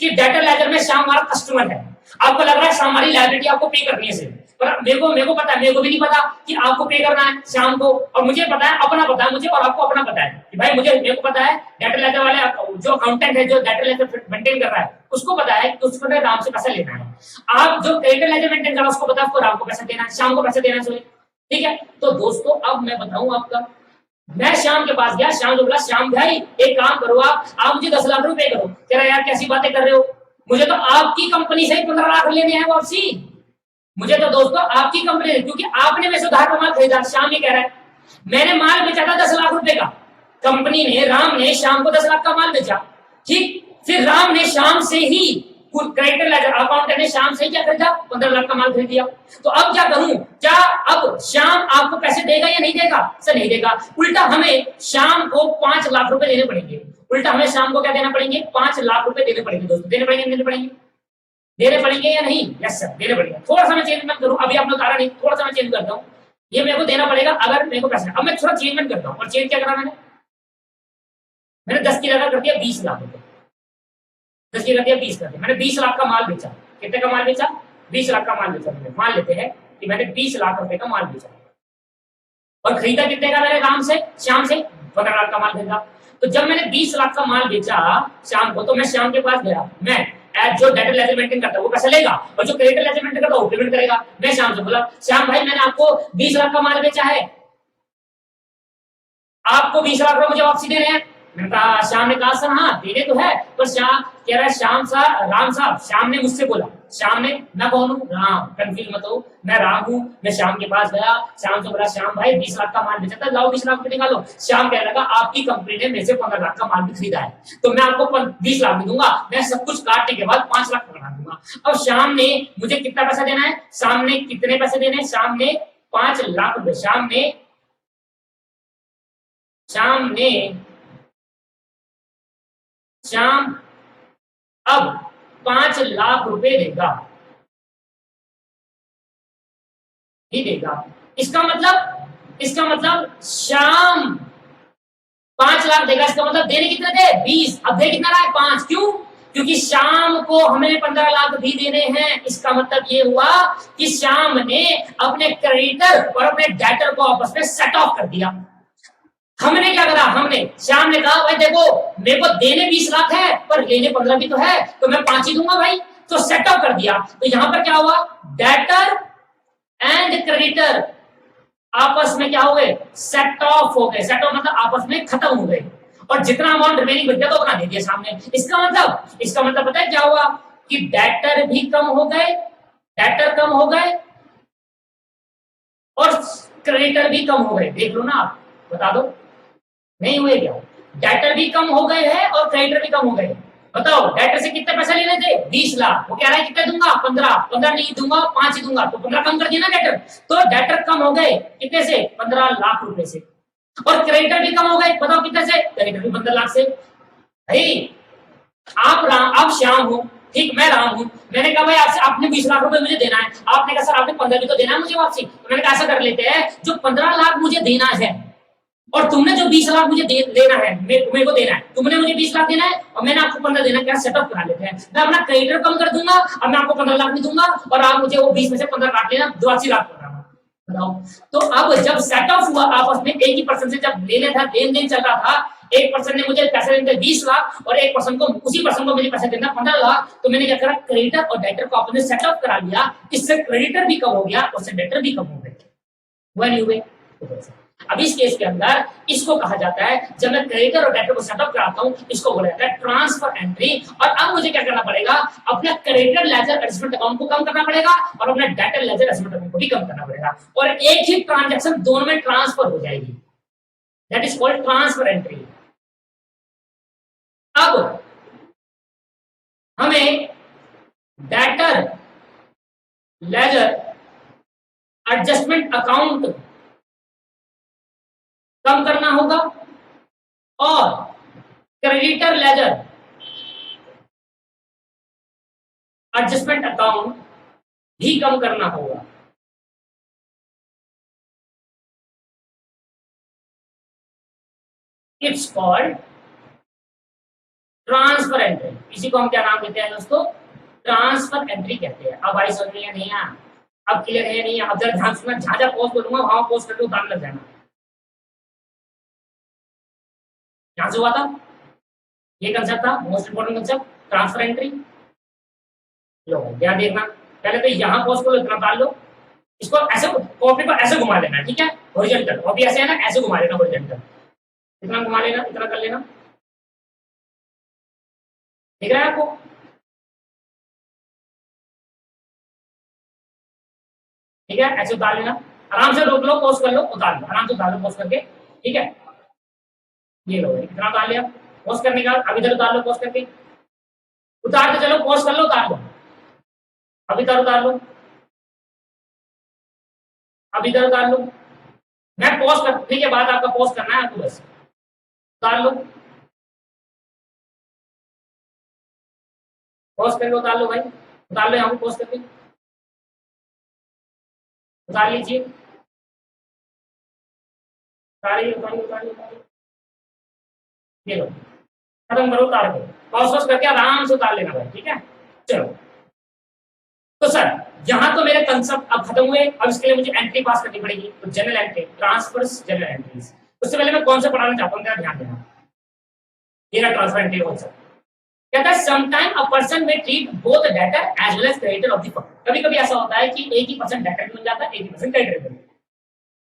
कि डेटर लेजर में शाम हमारा कस्टमर है, आपको लग रहा है शाम हमारी लायबिलिटी आपको पे करनी है सिर्फ, पर मेरे को पता है, मेरे को भी नहीं पता कि आपको पे करना है शाम को। और मुझे पता है, अपना पता है मुझे और आपको अपना पता है कि भाई मेरे को पता है डेटर लेजर वाले जो अकाउंटेंट है, जो डेटर लेजर मेंटेन कर रहा है, उसको पता है कि उसको राम से पैसा लेना है। आप जो क्रेडिटर लेजर मेंटेन कर रहा है उसको पता है उसको राम को पैसा देना है, शाम को पैसा देना है, सॉरी ठीक है। तो दोस्तों अब मैं बताऊं आपका, मैं श्याम के पास गया, श्याम जो बोला श्याम भाई एक काम करो, आप मुझे 10 लाख रुपए करो। कह रहा यार कैसी बातें कर रहे हो, मुझे तो आपकी कंपनी से ही 15 लाख लेने हैं वापसी, मुझे तो दोस्तों आपकी कंपनी, क्योंकि आपने मेरे से उधार पर माल खरीदा। श्याम ये कह रहा है मैंने माल बेचा था 10 लाख रुपए का, कंपनी ने, राम ने श्याम को 10 लाख का माल बेचा, ठीक। फिर राम ने श्याम से ही क्रेडिटर लेजर अकाउंटेंट ने श्याम से क्या खरीदा, 15 लाख का माल खरीद दिया। तो अब क्या करूं, क्या अब श्याम आपको पैसे देगा या नहीं देगा? सर नहीं देगा। उल्टा हमें श्याम को 5 लाख रुपए देने पड़ेंगे, उल्टा हमें श्याम को क्या देना पड़ेंगे, 5 लाख रुपए देने पड़ेंगे। दोस्तों देने पड़ेंगे या नहीं? यस सर देने पड़ेंगे। थोड़ा सा मैं चेंजमेंट करूं, अभी आपने उतारा नहीं, थोड़ा सा मैं चेंज करता हूं, ये मेरे को देना पड़ेगा अगर मेरे को पैसा। अब मैं थोड़ा चेंजमेंट करता हूं, और चेंज क्या करा मैंने 10 की जगह कर दिया 20 लाख रुपए, 10 की कर दिया 20 कर दिया। मैंने 20 लाख का माल बेचा। कितने का माल बेचा? 20 लाख का माल बेचा। मैंने मान लेते हैं कि मैंने 20 लाख रुपए का माल बेचा और खरीदा कितने का मैंने राम से, श्याम से 15 लाख का माल खरीदा। तो जब मैंने 20 लाख का माल बेचा श्याम को, तो मैं श्याम के पास गया, मैं जो डेटर लेजर मेंटेन करता है वो पैसा लेगा और जो क्रेडिटर लेजर मेंटेन करता है वो पेमेंट करेगा। मैं श्याम से बोला श्याम भाई मैंने आपको 20 लाख का माल बेचा है, आपको 20 लाख रुपए मुझे वापसी देने हैं। मैंने कहा, श्याम ने कहा सर हाँ देने तो है, पर श्याम कह रहा है राम साहब, श्याम ने मुझसे बोला, श्याम ने, मैं कौन हूँ? राम, कंफ्यूज मत हो, मैं राम हूँ। मैं श्याम के पास गया, श्याम से बोला श्याम भाई 20 लाख का माल बेचा था, लाओ 20 लाख रुपए निकालो। श्याम कहने लगा आपकी कंपनी ने मेरे से 15 लाख का माल भी खरीदा है, तो मैं आपको 20 लाख भी दूंगा, मैं सब कुछ काटने के बाद 5 लाख पकड़ा दूंगा। अब श्याम ने मुझे कितना पैसा देना है, श्याम ने कितने पैसे देने हैं? श्याम ने 5 लाख रुपए, श्याम अब 5 लाख रुपए देगा ही देगा। इसका मतलब इसका मतलब श्याम 5 लाख देगा, इसका मतलब देने कितने थे 20, अब दे कितना रहा है 5, क्यों? क्योंकि श्याम को हमें 15 लाख भी देने हैं। इसका मतलब ये हुआ कि श्याम ने अपने क्रेडिटर और अपने डेटर को आपस में सेट ऑफ कर दिया। हमने क्या करा, हमने श्याम ने कहा भाई देखो मेरे को देने 20 लाख है पर लेने 15 भी तो है, तो मैं 5 ही दूंगा भाई, तो सेट ऑफ कर दिया। तो यहां पर क्या हुआ, डेटर एंड क्रेडिटर आपस में क्या हो गए, सेट ऑफ हो गए। सेट ऑफ मतलब आपस में खत्म हो गए, और जितना अमाउंट रिमेनिंग बच गया तो उतना दे दिया सामने। इसका मतलब पता है क्या हुआ कि डेटर भी कम हो गए, डेटर कम हो गए और क्रेडिटर भी कम हो गए। देख लो ना आप, बता दो नहीं हुए क्या? डेटर भी कम हो गए हैं और क्रेडिटर भी कम हो गए। बताओ डेटर से कितने पैसे लेने थे 20 लाख, वो कह रहा है कितने दूंगा 15 नहीं दूंगा 5 ही दूंगा, तो 15 कम कर दिया ना डेटर। तो डेटर कम हो गए कितने से 15 लाख रुपए से, और क्रेडिटर भी कम हो गए, बताओ कितने से, क्रेडिटर भी 15 लाख से। भाई आप श्याम हो, ठीक मैं राम हूं, मैंने कहा भाई आपसे आपने 20 लाख रुपए मुझे देना है, आपने कहा सर आपने 15 भी तो देना है मुझे वापसी। तो मैंने कहा ऐसा कर लेते हैं जो 15 लाख मुझे देना है और तुमने जो 20 लाख मुझे देना है, मेरे को देना है, तुमने मुझे 20 लाख देना है और मैंने आपको 15 देना है, क्या सेटअप करा लेते हैं। मैं अपना क्रेडिटर कम कर दूंगा, अब मैं आपको 15 लाख नहीं दूंगा और आप मुझे वो 20 में से 15 काट लेना, 82 लाख कर रहा हूं। बताओ, तो अब जब सेटअप हुआ आपस में, एक ही पर्सन से जब लेन देन चल रहा था, एक पर्सन ने मुझे पैसे देने 20 लाख और एक पर्सन को, उसी पर्सन को मुझे पैसे देना 15 लाख, तो मैंने क्या करा, क्रेडिटर और डेटर को आपने सेटअप करा लिया, इससे क्रेडिटर भी कम हो गया और उससे डेटर भी कम हो गए। वही हुए। अब इस केस के अंदर इसको कहा जाता है, जब मैं क्रेडिटर और डेटर को सेटअप कराता हूं, इसको बोला जाता है ट्रांसफर एंट्री। और अब मुझे क्या करना पड़ेगा, अपना क्रेडिटर लेजर एडजस्टमेंट अकाउंट को कम करना पड़ेगा और अपना डेटर लेजर एडजस्टमेंट अकाउंट को भी कम करना पड़ेगा, और एक ही ट्रांजैक्शन दोनों में ट्रांसफर हो जाएगी। That is called transfer entry. अब हमें डेटर लेजर एडजस्टमेंट अकाउंट कम करना होगा और क्रेडिटर लेजर एडजस्टमेंट अकाउंट भी कम करना होगा। It's called transfer entry. इसी को हम क्या नाम देते हैं दोस्तों, ट्रांसफर एंट्री कहते हैं। अब आई समझ में नहीं है, अब क्लियर है नहीं है? अब जरा ध्यान सुनना, जहां जहां पोस्ट करूंगा वहां पोस्ट करके उतार लग जाना। यहां से हुआ था, ये कंसेप्ट था, most important concept, transfer entry. लो ध्यान देखना, पहले तो यहां पोस्ट को इतना डाल लो, इसको ऐसे कॉपी को ऐसे घुमा लेना, ठीक है, हॉरिजॉन्टल। कॉपी ऐसे है ना, ऐसे घुमा लेना हॉरिजॉन्टल, इतना घुमा लेना, इतना कर लेना। दिख रहा है आपको? ठीक है, ऐसे उतार लेना, आराम से रोक लो, पोस्ट कर लो, उतार लो, आराम से उतार लो पोस्ट करके, ठीक है। ये लो इतना उतार लिया, पोस्ट करने का अब इधर उतार लो, पोस्ट करके उतार के चलो, पोस्ट कर लो, उतार लो, अब इधर उतार लो, अब इधर उतार लो। मैं पोस्ट करने के बाद आपका पोस्ट करना है आपको, बस उतार लो, पोस्ट करके उतार लो भाई, उतार लो, यहाँ पे पोस्ट करके उतार लीजिए, उतारिए उतारिए उतारिए उतारिए, ये लो खत्म करो, उतार के पॉज करके आराम से उतार लेना भाई, ठीक है। चलो तो सर यहां तो मेरे कंसेप्ट अब खत्म हुए, अब इसके लिए मुझे एंट्री पास करनी पड़ेगी। तो general entry, transfers general entries, उससे पहले मैं कौन सा पढ़ाना चाहता हूं, ध्यान देना। ये ट्रांसफर एंट्री कॉन्सेप्ट कहता है sometime a person may treat both debtor as well as creditor of the firm. कभी कभी ऐसा होता है कि एक ही पर्सन डेटर भी बन जाता है, एक ही पर्सन क्रेडिटर बन जाता है।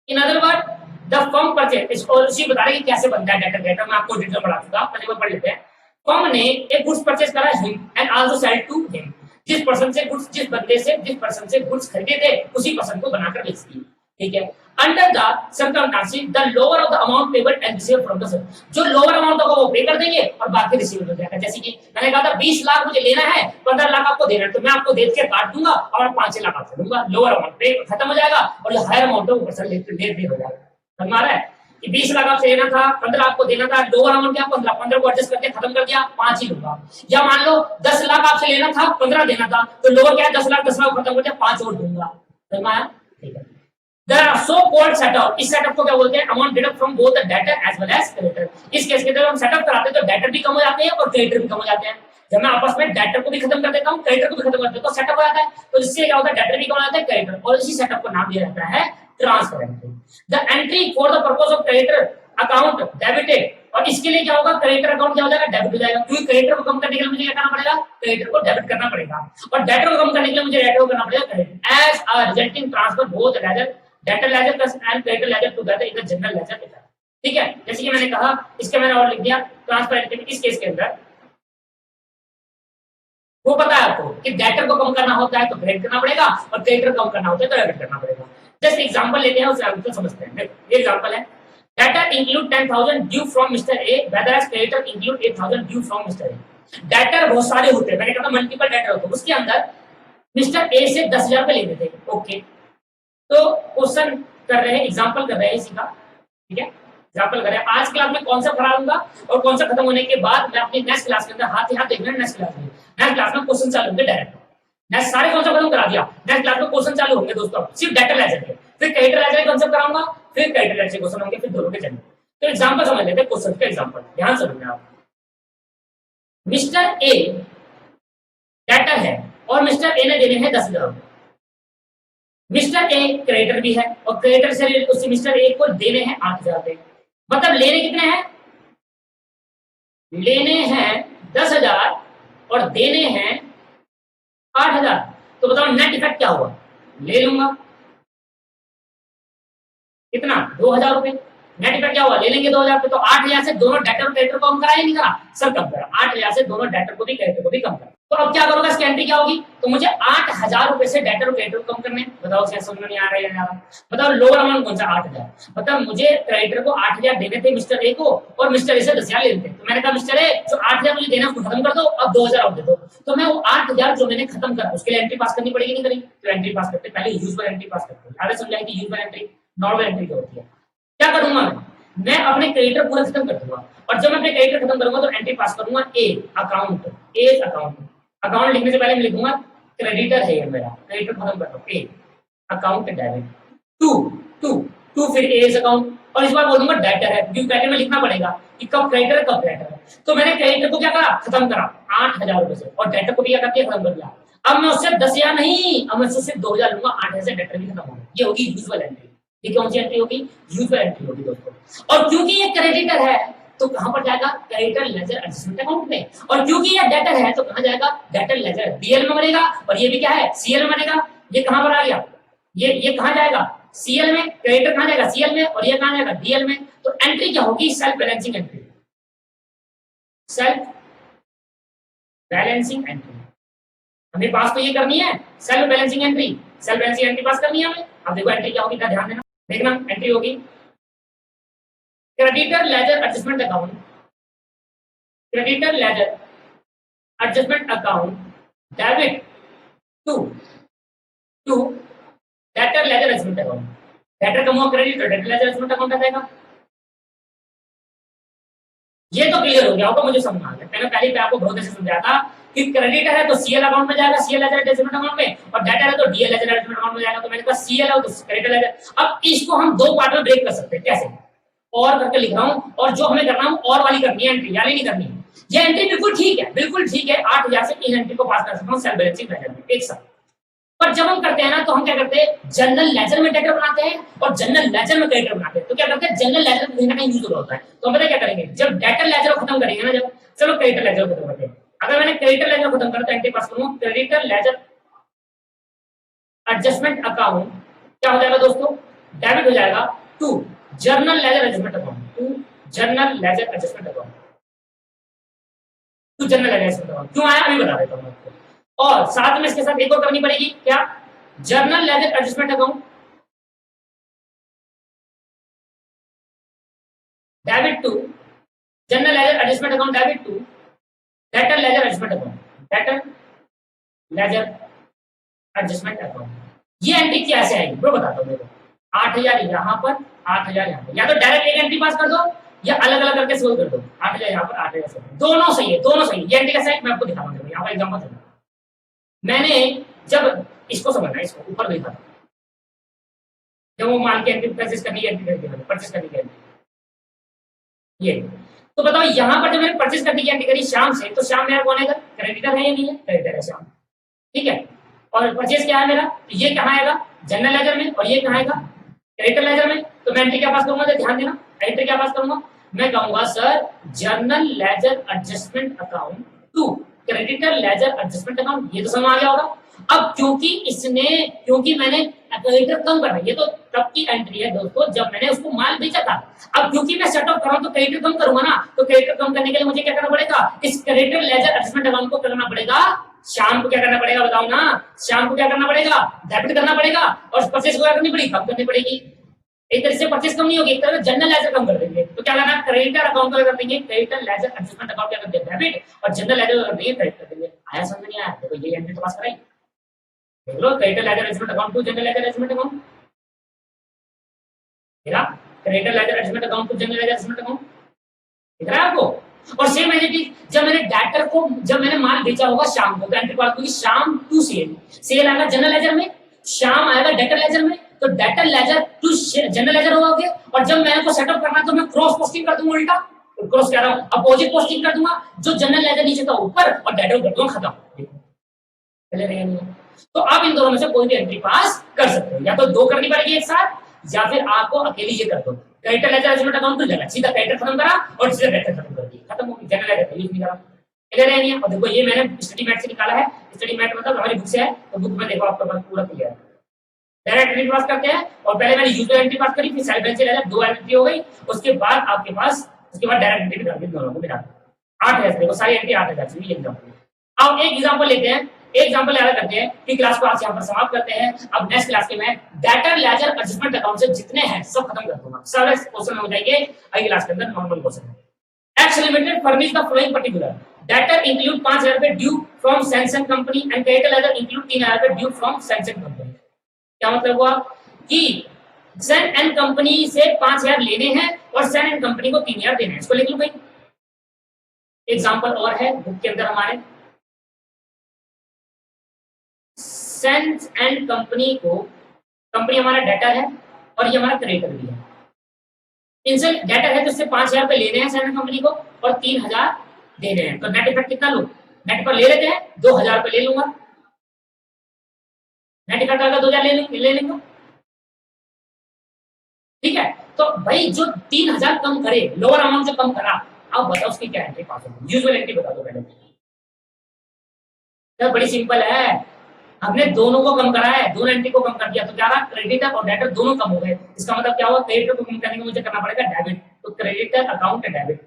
In other word the firm purchase, इसको उसी बता रहे कि कैसे बनता है डेटर क्रेडिटर, मैं आपको डिटेल पढ़ा चुका, पहले वो पढ़ लेते हैं। फर्म ने एक गुड्स परचेज करा him and also sell to him, जिस पर्सन से गुड्स, जिस बंदे से जिस पर्सन से गुड्स खरीदे थे उसी पर्सन को बनाकर बेच दी, ठीक है। Under the circumstances the lower of the amount payable and receive from the seller, जो लोअर अमाउंट होगा वो पे कर देंगे और बाकी रिसीव हो जाएगा। जैसे कि मैंने कहा था 20 लाख मुझे लेना है, 15 लाख आपको देना है, तो मैं आपको दे के काट दूंगा और 5 लाख आपसे दूंगा, लोअर अमाउंट पे खत्म हो जाएगा और जो हायर अमाउंट है वो पर्सन लेट हो जाएगा। समझ आ रहा है कि 20 लाख आपसे लेना था, 15 आपको देना था, लोअर अमाउंट क्या 15 को एडजस्ट करके खत्म कर दिया, 5 ही लूंगा। या मान लो 10 लाख आपसे लेना था, 15 देना था, तो लोअर क्या 10 लाख खत्म कर दिया, 5 और दूंगा। समझ आया? ठीक है। There are so called setup, इस सेटअप को क्या बोलते हैं, amount deduct from both the debtor as well as creditor. इस केस के अंदर हम सेटअप कराते हैं तो डेटर भी कम हो जाते हैं और क्रेडिटर भी कम हो जाते हैं। जब मैं आपस में डेटर को भी खत्म कर देता हूं, क्रेडिटर को भी खत्म कर देता हूं, तो सेटअप हो जाता है, तो इससे क्या होता है, डेटर भी कम हो जाता है, क्रेडिटर, और इसी सेटअप को नाम दिया जाता है transfer entry. The entry for the purpose of creditor account debited, और इसके लिए क्या होगा, क्रेडिटर अकाउंट क्या हो जाएगा, डेबिट हो जाएगा, क्योंकि क्रेडिटर को कम करने के लिए मुझे क्या करना पड़ेगा, क्रेडिटर को डेबिट करना पड़ेगा, और डेटर को कम करने के लिए मुझे डेटर को करना पड़ेगा credit. As a resulting transfer both ledger, debtor ledger plus and creditor ledger together in the general ledger account. ठीक है, जैसे कि मैंने कहा, इसके मैंने और लिख दिया ट्रांसफर एंट्री। इस केस के अंदर वो पता है आपको कि डेटर को कम करना होता है तो क्रेडिट करना पड़ेगा, और क्रेडिटर कम करना होता है तो डेबिट करना पड़ेगा। जस्ट एग्जांपल लेते हैं, उसे आंसर समझते हैं। ये एग्जांपल है, debtor include 10,000 due from mister A whereas creditor include 8,000 due from mister A. Debtor बहुत सारे होते हैं, मैंने कहा मल्टीपल डेटर होते हैं, उसके अंदर मिस्टर ए से 10,000 रुपए लेने थे। ओके, तो क्वेश्चन कर रहे हैं, एग्जांपल कर रहे हैं इसी का। ठीक है, एग्जांपल कर रहे हैं। आज क्लास में कौन सा पढ़ा लूंगा और कौन सा खत्म होने के बाद मैं अपनी नेक्स्ट क्लास के अंदर हाथ ही हाथ देखना, नेक्स्ट क्लास में क्वेश्चन चालू होंगे डायरेक्ट। नेक्स्ट सारे कॉन्सेप्ट खत्म करा दिया, नेक्स्ट क्लास में क्वेश्चन चालू होंगे दोस्तों, सिर्फ डेटर लेजर के, फिर क्रेडिटर लेजर के कॉन्सेप्ट कराऊंगा, फिर क्रेडिटर लेजर के क्वेश्चन होंगे, फिर दोनों के चलेंगे। तो एग्जांपल समझ लेते हैं, क्वेश्चन का एग्जांपल ध्यान से सुनना आप। मिस्टर ए डेटर है और मिस्टर ए ने देने हैं 10,000 रुपए। मिस्टर ए क्रेडिटर भी है और क्रेडिटर से उस मिस्टर ए को देने हैं 8,000 रुपए। मतलब लेने कितने हैं, लेने हैं 10,000 और देने हैं 8,000। तो बताओ नेट इफेक्ट क्या हुआ, ले लूंगा कितना, 2,000 रुपए। नेट इफेक्ट क्या हुआ, ले लेंगे 2,000 रुपए, तो 8,000 से दोनों डेटर और क्रेडिटर को कम करा या नहीं करा, सब कम करा। 8,000 से दोनों डेटर को भी क्रेडिटर को भी कम करा। तो अब क्या करूंगा, इसकी एंट्री क्या होगी, तो मुझे 8,000 रुपए से डेटर और क्रेडिटर को कम करने। बताओ क्या समझ में नहीं आ रहा है, बताओ लोअर अमाउंट कौन सा, 8,000। मतलब मुझे क्रेडिटर को 8,000 देने थे मिस्टर ए को, और मिस्टर ए से 10,000 लेते थे। तो मैंने कहा मिस्टर ए जो 8,000 मुझे देना उसको खत्म कर दो, अब 2,000 और दे दो। तो मैं वो 8,000 जो मैंने खत्म करा उसके लिए एंट्री पास करनी पड़ेगी, नहीं करी, तो एंट्री पास करते पहले यूजुअल एंट्री पास करते हैं। आगे समझाएं कि यूजुअल एंट्री नॉर्मल एंट्री क्या होती है। क्या करूंगा मैं अपने क्रेडिटर पूरा खत्म कर दूंगा, और जब मैं अपने क्रेडिटर खत्म करूंगा तो एंट्री पास करूंगा ए अकाउंट, ए अकाउंट। अकाउंट लिखने से पहले मैं लिखूंगा क्रेडिटर है ये मेरा, क्रेडिटर खत्म कर दो, A account debit, to to to फिर ए अकाउंट, और इस बार बोलूंगा डेटर है, क्योंकि ब्रैकेट में लिखना पड़ेगा कि कब क्रेडिटर कब डेटर है। तो मैंने क्रेडिटर को क्या करा, खत्म करा 8,000 रुपए से, और डेटर को भी क्या करके खत्म कर दिया। अब मैं उससे 10,000 नहीं, अब मैं उससे 2,000 लूंगा, 8,000 से डेटर भी खत्म हो गया। ये होगी यूजुअल एंट्री। ये कौन सी एंट्री होगी, यूजुअल एंट्री होगी दोस्तों। और क्योंकि ये क्रेडिटर है तो कहां पर जाएगा, क्रेडिटर लेजर एडजस्टमेंट अकाउंट में, और क्योंकि ये डेटर है तो कहां जाएगा, डेटर लेजर डीएल में बनेगा, और ये भी क्या है, सीएल में बनेगा। ये कहां पर आ गया, ये कहां जाएगा, सीएल में। क्रेडिटर कहां जाएगा, सीएल में, और ये कहां जाएगा, डीएल में। तो एंट्री क्या होगी, self balancing entry, self balancing entry. हमें पास तो ये करनी है self balancing entry, self balancing entry पास करनी है हमें। अब देखो एंट्री क्या होगी, ध्यान देना, देखना एंट्री होगी creditor ledger adjustment account, creditor ledger adjustment account debit to to debtor ledger adjustment account. Debtor कम हुआ क्रेडिट, तो डेटर लेजर एडजस्टमेंट अकाउंट आ जाएगा। ये तो क्लियर हो गया होगा, मुझे समझ आ गया। मैंने पहले पे आपको बहुत अच्छे से समझाया था कि क्रेडिटर है तो सीएल अकाउंट में जाएगा, सीएल लेजर एडजस्टमेंट अकाउंट में, और डेटर है तो डीएल लेजर एडजस्टमेंट अकाउंट में जाएगा। तो मैंने कहा सीएल है तो क्रेडिटर लेजर। अब इसको हम दो पार्ट में ब्रेक कर सकते हैं, कैसे, और करके लिख रहा हूं, और जो हमें करना है और वाली करनी है एंट्री, यानी नहीं करनी है। ये एंट्री बिल्कुल ठीक है, बिल्कुल ठीक है, 8,000 से इन एंट्री को पास कर सकता हूं सेल्फ बैलेंसिंग लेजर में एक साथ। पर जब हम करते हैं ना तो हम क्या करते हैं, जनरल लेजर में डेटर बनाते हैं और जनरल लेजर में क्रेडिटर बनाते हैं। तो क्या करते हैं, जनरल लेजर कहीं ना कहीं यूज होता है। तो हम पता क्या करेंगे, जब डेटर लेजर को खत्म करेंगे ना, जब चलो क्रेडिटर लेजर को खत्म करते हैं। अगर मैंने क्रेडिटर लेजर खत्म करा तो एंट्री पास करूंगा क्रेडिटर लेजर एडजस्टमेंट अकाउंट, क्या हो जाएगा दोस्तों, डेबिट हो जाएगा to journal ledger adjustment account, to journal ledger adjustment account, to journal ledger adjustment account. क्यों आया अभी बता देता हूं आपको। और साथ में इसके साथ एक और करनी पड़ेगी, क्या, journal ledger adjustment account debit to general ledger adjustment account debit to debtor ledger adjustment account, debtor ledger adjustment account. ये एंट्री कैसे आएगी वो बताता हूँ। देखो 8,000 यहाँ पर, 8,000 यहाँ पर, या तो डायरेक्ट एक एंट्री पास कर दो या अलग अलग करके सोल्व कर दो। 8,000 यहाँ पर, 8,000 से, दोनों सही है, दोनों सही है। ये एंट्री कैसे है मैं आपको दिखाता हूँ। यहाँ पर एग्जाम्पल समझो, मैंने जब इसको समझना, इसको ऊपर देखा था, जब वो माल की एंट्री परचेज करनी है, एंट्री करके परचेज करनी है ये। तो बताओ यहाँ पर जब मैंने परचेज करने की एंट्री करी शाम से, तो शाम मेरा कौन आएगा? क्रेडिटर है या नहीं है? क्रेडिटर है शाम, ठीक है। और परचेज क्या है मेरा? तो ये कहाँ आएगा? जनरल लेजर में, और ये कहाँ आएगा? क्रेडिटर लेजर में। तो मैं एंट्री क्या पास करूंगा? ध्यान देना, एंट्री क्या पास करूंगा? मैं कहूंगा sir journal ledger adjustment account to creditor ledger adjustment account. ये तो समझ आ गया होगा। अब क्योंकि मैंने क्रेडिटर कम करना, ये तो तब की एंट्री है दोस्तों जब मैंने उसको माल बेचा था। अब क्योंकि मैं सेट ऑफ कर रहा हूं तो क्रेडिटर कम करूंगा ना, तो क्रेडिटर कम करने के लिए मुझे क्या करना पड़ेगा? इस क्रेडिटर लेजर एडजस्टमेंट अकाउंट को करना पड़ेगा शाम को। क्या करना पड़ेगा बताओ ना? शाम को क्या करना पड़ेगा? डेबिट करना पड़ेगा। और परचेज क्या करनी पड़ेगी? कम करनी पड़ेगी। एक तरह से परचेज कम नहीं होगी, एक तरह से जनरल लेजर कम कर देंगे। तो क्या करना? क्रेडिटर अकाउंट को कर देंगे क्रेडिटर लेजर एडजस्टमेंट अकाउंट क्या कर देंगे? डेबिट, और जनरल लेजर कर देंगे क्रेडिट कर देंगे। आया समझ नहीं आया? देखो ये एंट्री तो पास कराई, देख लो creditor ledger adjustment account to general ledger adjustment account, मेरा creditor ledger adjustment account to general ledger adjustment account दिख रहा है आपको? और सेम एज इट इज जब मैंने डेटर को, जब मैंने माल बेचा होगा शाम को, तो एंट्री पास होगी शाम टू सेल। सेल आएगा जनरल लेजर में, शाम आएगा डेटर लेजर में। तो debtor ledger to general ledger होगा। और जब मैंने को सेटअप करना तो मैं क्रॉस पोस्टिंग कर दूंगा, उल्टा क्रॉस कह रहा हूं, अपोजिट पोस्टिंग कर दूंगा। जो जनरल लेजर नीचे था ऊपर और डेटर कर दूंगा, खत्म। चले रहे नहीं। तो आप इन दोनों में से कोई भी एंट्री पास कर सकते हो, या तो दो करनी पड़ेगी एक साथ, या फिर आपको अकेली ये कर दो। क्रेडिटर लेजर एडजस्टमेंट अकाउंट तो जगह सीधा क्रेडिटर खत्म करा और सीधा डेटर खत्म कर दिया, खत्म हो गई। जनरल लेजर यूज नहीं करा, क्लियर है नहीं? और देखो ये मैंने स्टडी मैट से निकाला है। स्टडी मैट मतलब हमारी बुक से है, तो बुक में देखो आपका पास पूरा क्लियर है। डायरेक्ट एंट्री पास करते हैं, और पहले मैंने यूजर एंट्री पास करी, फिर सेल्फ एंट्री लेजर, दो एंट्री हो गई। उसके बाद आपके पास, उसके बाद डायरेक्ट एंट्री कर दी, दोनों को मिला 8 है। देखो सारी एंट्री 8 है। चलिए एग्जांपल, अब एक एग्जांपल लेते हैं, एक एग्जांपल याद करते हैं कि क्लास को आज यहाँ पर समाप्त करते हैं। अब नेक्स्ट क्लास के मैं डेटर लेजर एडजस्टमेंट अकाउंट से जितने हैं सब खत्म कर दूंगा, सब क्वेश्चन हो जाएंगे अगली क्लास के अंदर। नॉर्मल क्वेश्चन है। X limited furnish the following particular debtor include 5000 रुपए due from Samsung company and creditor ledger include 3000 रुपए ड्यू फ्रॉम सैमसंग कंपनी। क्या मतलब हुआ कि सन एंड कंपनी से 5000 लेने हैं और सन एंड कंपनी को 3000 देने हैं। इसको लिख लो भाई। एग्जांपल और है बुक के अंदर हमारे, सेंस एंड कंपनी को, कंपनी हमारा डेटर है और ये हमारा क्रेडिटर भी है। इनसे डेटर है तो इससे 5000 रुपए लेने हैं सेंस कंपनी को और 3000 देने हैं। तो नेट इफेक्ट कितना लो? नेट पर ले लेते हैं 2000 रुपए ले लूंगा, नेट इफेक्ट आएगा 2000 ले लेंगे, ठीक है। तो भाई जो 3000 कम करे, लोअर अमाउंट जो कम करा, अब बताओ उसकी क्या एंट्री पास होगी? यूजुअल एंट्री बता दो पहले। तो बड़ी सिंपल है, हमने दोनों को कम करा है, दोनों एंट्री को कम कर दिया, तो क्या रहा? क्रेडिटर और डेटर दोनों कम हो गए। इसका मतलब क्या हुआ? क्रेडिटर को कम करने के मुझे करना पड़ेगा डेबिट। तो क्रेडिटर अकाउंट डेबिट,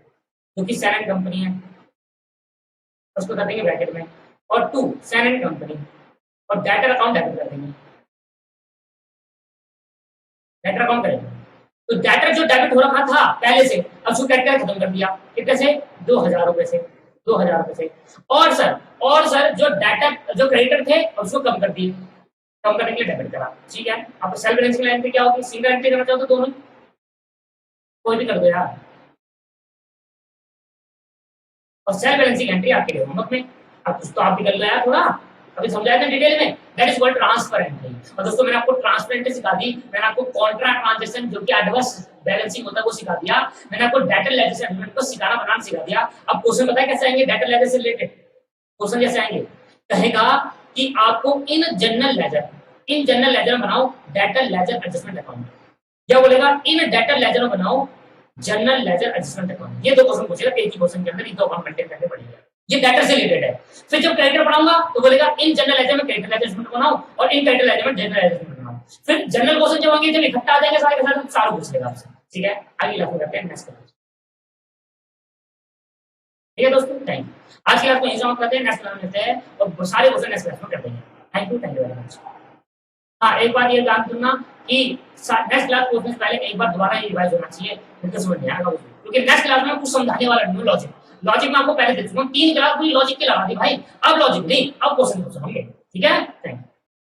क्योंकि सैन कंपनी है, उसको कर देंगे ब्रैकेट में, और टू सैन कंपनी, और डेटर अकाउंट डेबिट कर देंगे। डेटर अकाउंट करेंगे तो डेटर जो डेबिट हो रखा था पहले से, अब उसको कैट खत्म कर दिया। कितने से? 2000 रुपए से, 2000 रुपए से। और सर जो डेटर, जो क्रेडिटर थे उसको कम कर दिए, कम करने के लिए डेबिट करा, ठीक है। अब सेल्फ बैलेंसिंग लाइन पे क्या होगी? सिंगल एंट्री करना चाहो तो दोनों कोई भी कर दो यार। और सेल्फ बैलेंसिंग एंट्री आपके लिए होमवर्क में, अब कुछ तो आप भी कर लो यार थोड़ा, अभी समझाया था डिटेल में। That is called transfer entry. और दोस्तों मैंने आपको ट्रांसफर एंट्री सिखा दी, मैंने आपको कॉन्ट्रा ट्रांजैक्शन जो कि एडवर्स बैलेंसिंग होता है वो सिखा दिया, मैंने आपको डेटर लेजर से एग्रीमेंट को सिखाना बनाना सिखा दिया। अब क्वेश्चन पता है कैसे आएंगे? डेटर लेजर से रिलेटेड क्वेश्चन जैसे आएंगे, कहेगा कि आपको इन जनरल लेजर में बनाओ डेटर लेजर एडजस्टमेंट अकाउंट, या बोलेगा इन डेटर लेजर में बनाओ जनरल लेजर एडजस्टमेंट अकाउंट। ये दो क्वेश्चन पूछेगा एक ही क्वेश्चन के अंदर, ये दो अकाउंट मेंटेन करने पड़ेगा। ये डेटर से रिलेटेड है। फिर जब क्रेडिटर पढ़ाऊंगा तो बोलेगा इन जनरल लेजर में क्रेडिटर एडजस्टमेंट बनाओ और इन क्रेडिटर लेजर में जनरल एडजस्टमेंट बनाओ। फिर जनरल क्वेश्चन जब आएंगे, जब इकट्ठा आ जाएंगे सारे के सारे, सारे पूछ लेगा आपसे, ठीक है। आगे क्लास में करते हैं नेक्स्ट क्लास, ठीक है दोस्तों। Thank you. आज की क्लास को यहीं समाप्त करते हैं, नेक्स्ट क्लास में मिलते हैं और सारे क्वेश्चन नेक्स्ट क्लास में करते हैं। Thank you very much. हाँ, एक बात ये ध्यान रखना कि नेक्स्ट क्लास क्वेश्चन पहले एक बार दोबारा रिवाइज होना चाहिए, फिर समझ नहीं आएगा, क्योंकि नेक्स्ट क्लास में कुछ समझाने वाला नहीं। लॉजिक में आपको पहले दे चुका हूं, 3 क्लास पूरी लॉजिक की लगा दी भाई, अब लॉजिक नहीं, अब क्वेश्चन होंगे, ठीक है। Thank you.